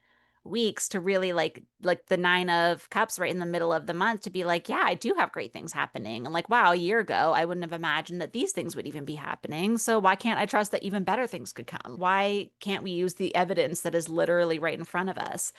weeks to really like the 9 of cups right in the middle of the month to be like, yeah, I do have great things happening. And like, wow, a year ago, I wouldn't have imagined that these things would even be happening. So why can't I trust that even better things could come? Why can't we use the evidence that is literally right in front of us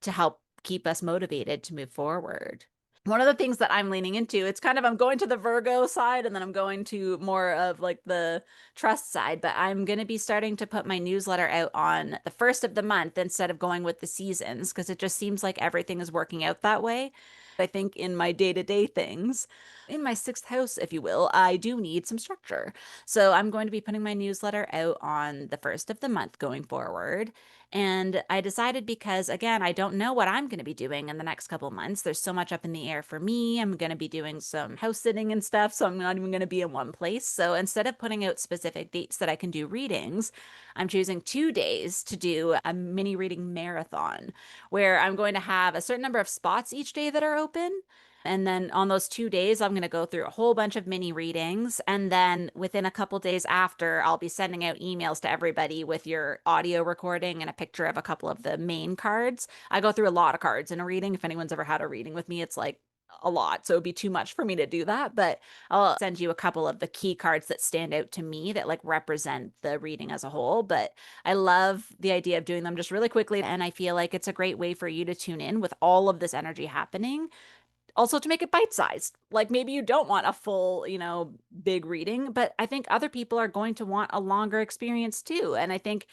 to help keep us motivated to move forward? One of the things that I'm leaning into, it's kind of, I'm going to the Virgo side and then I'm going to more of like the trust side, but I'm going to be starting to put my newsletter out on the first of the month instead of going with the seasons because it just seems like everything is working out that way. I think in my day-to-day things, in my sixth house, if you will, I do need some structure. So I'm going to be putting my newsletter out on the first of the month going forward. And I decided because, again, I don't know what I'm going to be doing in the next couple months. There's so much up in the air for me. I'm going to be doing some house sitting and stuff, so I'm not even going to be in one place. So instead of putting out specific dates that I can do readings, I'm choosing 2 days to do a mini reading marathon where I'm going to have a certain number of spots each day that are open. And then on those 2 days, I'm going to go through a whole bunch of mini readings. And then within a couple days after, I'll be sending out emails to everybody with your audio recording and a picture of a couple of the main cards. I go through a lot of cards in a reading. If anyone's ever had a reading with me, it's like a lot. So it'd be too much for me to do that. But I'll send you a couple of the key cards that stand out to me that like represent the reading as a whole. But I love the idea of doing them just really quickly. And I feel like it's a great way for you to tune in with all of this energy happening, also to make it bite-sized. Like maybe you don't want a full, big reading, but I think other people are going to want a longer experience too. And I think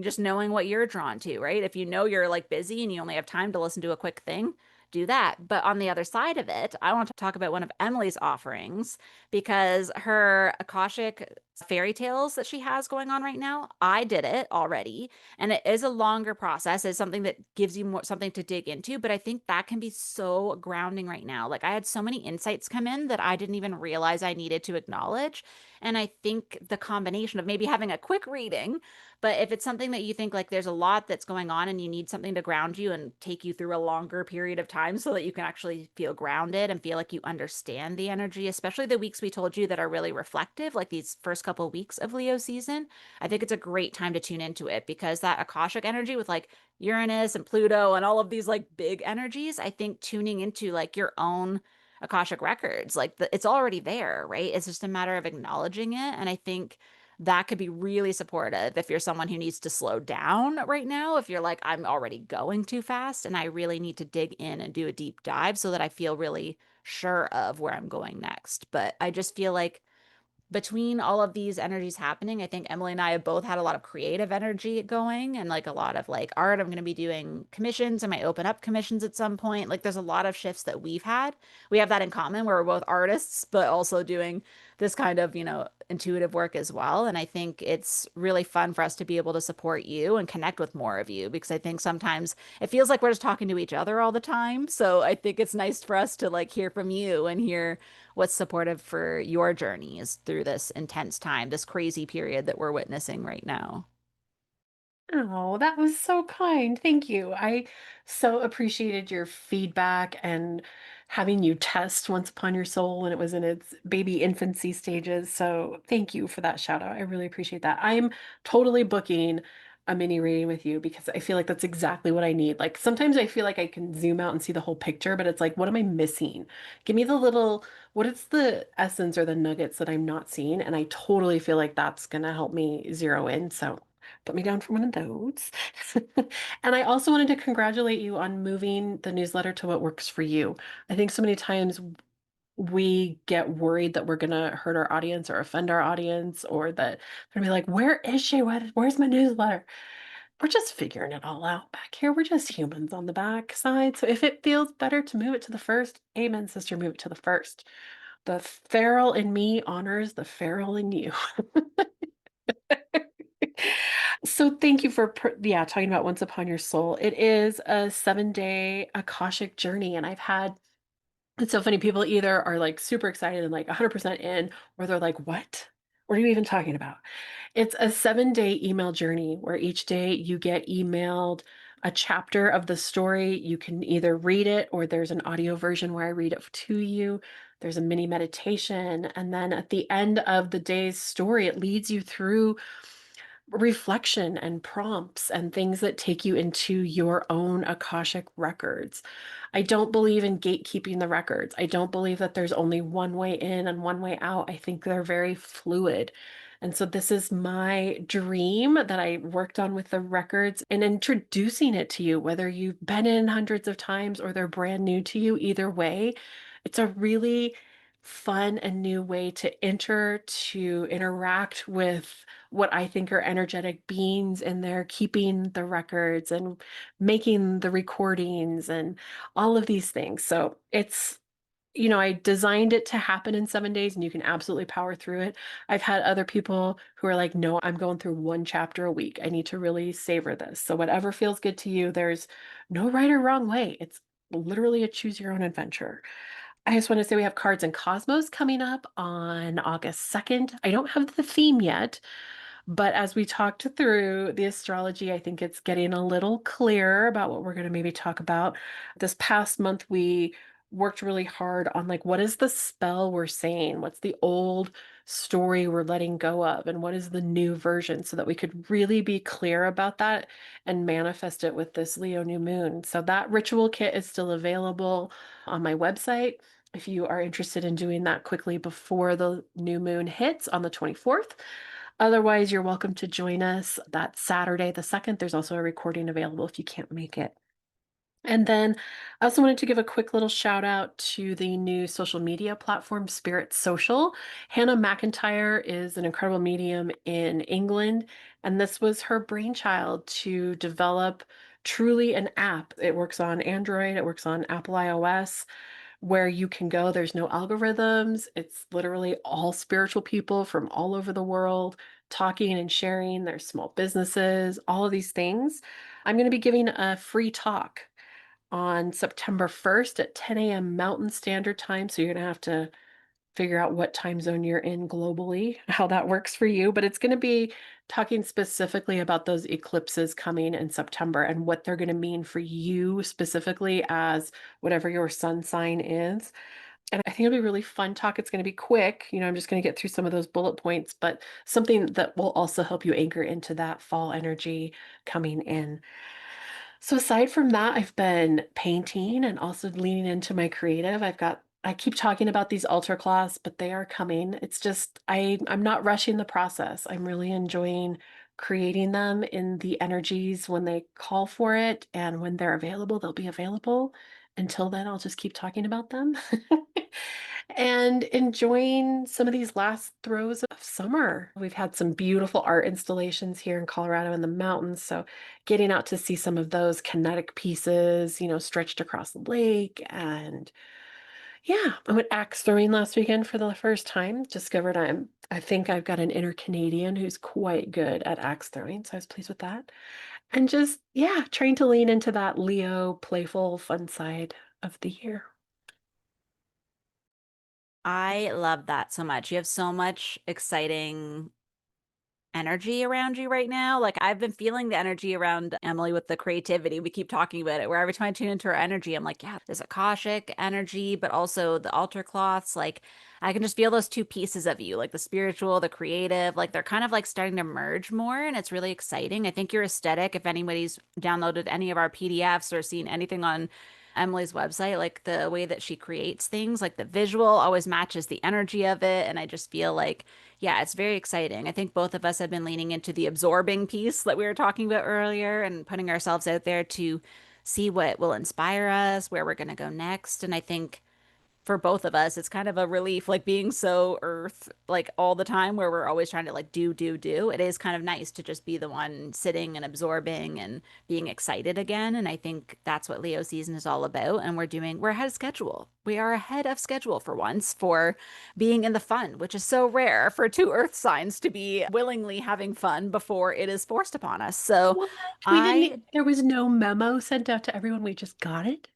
just knowing what you're drawn to, right? If you know you're like busy and you only have time to listen to a quick thing, do that. But on the other side of it, I want to talk about one of Emily's offerings because her Akashic fairy tales that she has going on right now, I did it already. And it is a longer process. It's something that gives you more something to dig into. But I think that can be so grounding right now. Like I had so many insights come in that I didn't even realize I needed to acknowledge. And I think the combination of maybe having a quick reading, but if it's something that you think like there's a lot that's going on and you need something to ground you and take you through a longer period of time so that you can actually feel grounded and feel like you understand the energy, especially the weeks we told you that are really reflective, like these first couple weeks of Leo season, I think it's a great time to tune into it because that Akashic energy with like Uranus and Pluto and all of these like big energies, I think tuning into like your own Akashic records, like it's already there, right? It's just a matter of acknowledging it. And I think that could be really supportive if you're someone who needs to slow down right now. If you're like, I'm already going too fast and I really need to dig in and do a deep dive so that I feel really sure of where I'm going next. But I just feel like between all of these energies happening, I think Emily and I have both had a lot of creative energy going and like a lot of like art. I'm going to be doing commissions. I might open up commissions at some point. Like there's a lot of shifts that we've had. We have that in common where we're both artists, but also doing this kind of, intuitive work as well. And I think it's really fun for us to be able to support you and connect with more of you because I think sometimes it feels like we're just talking to each other all the time. So I think it's nice for us to like hear from you and hear what's supportive for your journeys through this intense time, this crazy period that we're witnessing right now. Oh, that was so kind. Thank you. I so appreciated your feedback and having you test Once Upon Your Soul when it was in its baby infancy stages. So thank you for that shout out. I really appreciate that. I'm totally booking a mini reading with you because I feel like that's exactly what I need. Like sometimes I feel like I can zoom out and see the whole picture, but it's like, what am I missing? Give me the little, what is the essence or the nuggets that I'm not seeing? And I totally feel like that's gonna help me zero in. So put me down for one of those. And I also wanted to congratulate you on moving the newsletter to what works for you. I think so many times we get worried that we're gonna hurt our audience or offend our audience, or that they're gonna be like, where is she? Where's my newsletter? We're just figuring it all out back here. We're just humans on the back side. So if it feels better to move it to the first, amen, sister, move it to the first. The feral in me honors the feral in you. So thank you for yeah, talking about Once Upon Your Soul. It is a 7-day Akashic journey, and I've had it's so funny. People either are like super excited and like 100% in, or they're like, "What? What are you even talking about?" It's a 7-day email journey where each day you get emailed a chapter of the story. You can either read it or there's an audio version where I read it to you. There's a mini meditation. And then at the end of the day's story, it leads you through reflection and prompts and things that take you into your own Akashic records. I don't believe in gatekeeping the records. I don't believe that there's only one way in and one way out. I think they're very fluid. And so this is my dream that I worked on with the records and introducing it to you, whether you've been in hundreds of times or they're brand new to you, either way, it's a really fun and new way to enter, to interact with what I think are energetic beings in there, keeping the records and making the recordings and all of these things. So it's, I designed it to happen in 7 days and you can absolutely power through it. I've had other people who are like, no, I'm going through one chapter a week. I need to really savor this. So whatever feels good to you, there's no right or wrong way. It's literally a choose your own adventure. I just want to say we have Cards and Cosmos coming up on August 2nd. I don't have the theme yet, but as we talked through the astrology, I think it's getting a little clearer about what we're going to maybe talk about. This past month, we worked really hard on like, what is the spell we're saying? What's the old story we're letting go of? And what is the new version so that we could really be clear about that and manifest it with this Leo new moon. So that ritual kit is still available on my website. If you are interested in doing that quickly before the new moon hits on the 24th. Otherwise, you're welcome to join us that Saturday, the 2nd. There's also a recording available if you can't make it. And then I also wanted to give a quick little shout out to the new social media platform, Spirit Social. Hannah McIntyre is an incredible medium in England, and this was her brainchild to develop truly an app. It works on Android, it works on Apple iOS where you can go. There's no algorithms. It's literally all spiritual people from all over the world talking and sharing. There's small businesses, all of these things. I'm going to be giving a free talk on September 1st at 10 a.m. Mountain Standard Time. So you're going to have to figure out what time zone you're in globally, how that works for you. But it's going to be talking specifically about those eclipses coming in September and what they're going to mean for you specifically as whatever your sun sign is. And I think it'll be a really fun talk. It's going to be quick. I'm just going to get through some of those bullet points, but something that will also help you anchor into that fall energy coming in. So aside from that, I've been painting and also leaning into my creative. I keep talking about these altar cloths, but they are coming. It's just I'm not rushing the process. I'm really enjoying creating them in the energies when they call for it, and when they're available, they'll be available. Until then, I'll just keep talking about them. And enjoying some of these last throes of summer. We've had some beautiful art installations here in Colorado in the mountains. So getting out to see some of those kinetic pieces, stretched across the lake. And yeah, I went axe throwing last weekend for the first time. Discovered I think I've got an inner Canadian who's quite good at axe throwing. So I was pleased with that. And just, yeah, trying to lean into that Leo playful fun side of the year. I love that so much. You have so much exciting energy around you right now. Like I've been feeling the energy around Emily with the creativity. We keep talking about it. Where every time I tune into her energy, I'm like, yeah, there's Akashic energy, but also the altar cloths. Like I can just feel those two pieces of you, like the spiritual, the creative. Like they're kind of like starting to merge more, and it's really exciting. I think your aesthetic, if anybody's downloaded any of our PDFs or seen anything on Emily's website, like the way that she creates things, like the visual always matches the energy of it. And I just feel like, yeah, it's very exciting. I think both of us have been leaning into the absorbing piece that we were talking about earlier and putting ourselves out there to see what will inspire us, where we're going to go next. And I think for both of us, it's kind of a relief, like being so earth, like all the time, where we're always trying to like do. It is kind of nice to just be the one sitting and absorbing and being excited again. And I think that's what Leo season is all about. And we're ahead of schedule. We are ahead of schedule for once for being in the fun, which is so rare for two earth signs to be willingly having fun before it is forced upon us. So What? We I didn't, there was no memo sent out to everyone. We just got it.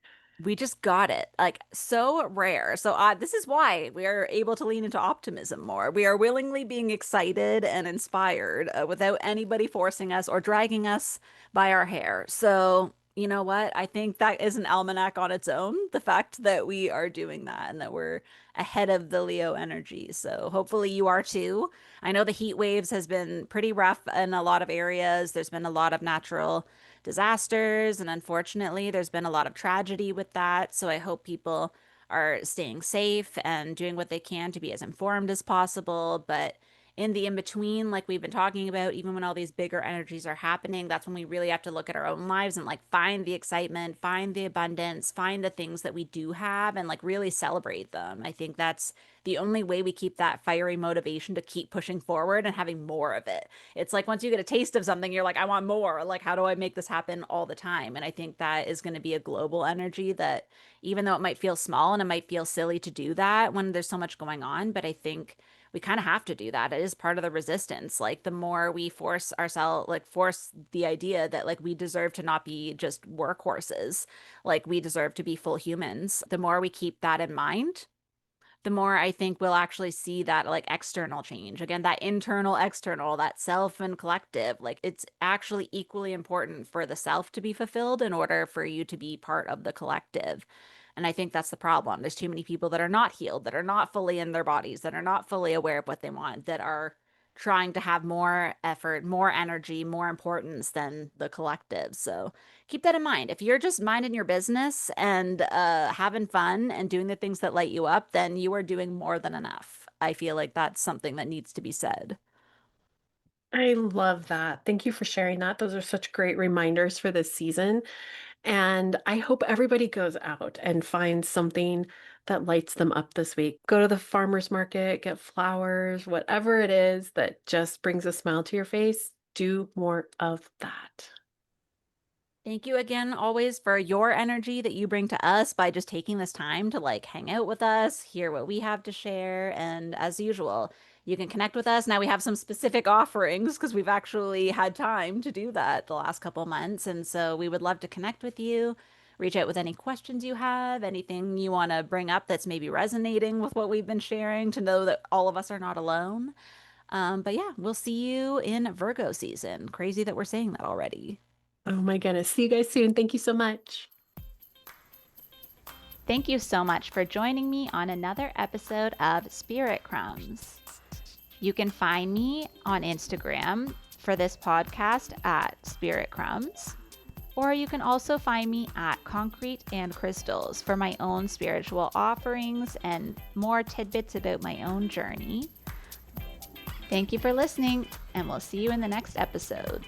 We just got it. Like so rare. So this is why we are able to lean into optimism more. We are willingly being excited and inspired without anybody forcing us or dragging us by our hair. So, you know what? I think that is an almanac on its own, the fact that we are doing that and that we're ahead of the Leo energy. So hopefully you are too. I know the heat waves has been pretty rough in a lot of areas. There's been a lot of natural disasters, and unfortunately, there's been a lot of tragedy with that. So I hope people are staying safe and doing what they can to be as informed as possible. But in the in between, like we've been talking about, even when all these bigger energies are happening, that's when we really have to look at our own lives and like find the excitement, find the abundance, find the things that we do have and like really celebrate them. I think that's the only way we keep that fiery motivation to keep pushing forward and having more of it. It's like once you get a taste of something, you're like, I want more. Like, how do I make this happen all the time? And I think that is going to be a global energy that, even though it might feel small and it might feel silly to do that when there's so much going on, but I think we kind of have to do that. It is part of the resistance. Like the more we force ourselves, like force the idea that like we deserve to not be just workhorses, like we deserve to be full humans, the more we keep that in mind, the more I think we'll actually see that like external change. Again, that internal, external, that self and collective. Like it's actually equally important for the self to be fulfilled in order for you to be part of the collective. And I think that's the problem. There's too many people that are not healed, that are not fully in their bodies, that are not fully aware of what they want, that are trying to have more effort, more energy, more importance than the collective. So keep that in mind. If you're just minding your business and having fun and doing the things that light you up, then you are doing more than enough. I feel like that's something that needs to be said. I love that. Thank you for sharing that. Those are such great reminders for this season. And I hope everybody goes out and finds something that lights them up this week. Go to the farmer's market, get flowers, whatever it is that just brings a smile to your face. Do more of that. Thank you again, always, for your energy that you bring to us by just taking this time to like hang out with us, hear what we have to share. And as usual, you can connect with us. Now we have some specific offerings because we've actually had time to do that the last couple months. And so we would love to connect with you, reach out with any questions you have, anything you want to bring up that's maybe resonating with what we've been sharing to know that all of us are not alone. But yeah, we'll see you in Virgo season. Crazy that we're saying that already. Oh my goodness. See you guys soon. Thank you so much. Thank you so much for joining me on another episode of Spirit Crumbs. You can find me on Instagram for this podcast at Spirit Crumbs, or you can also find me at Concrete and Crystals for my own spiritual offerings and more tidbits about my own journey. Thank you for listening, and we'll see you in the next episode.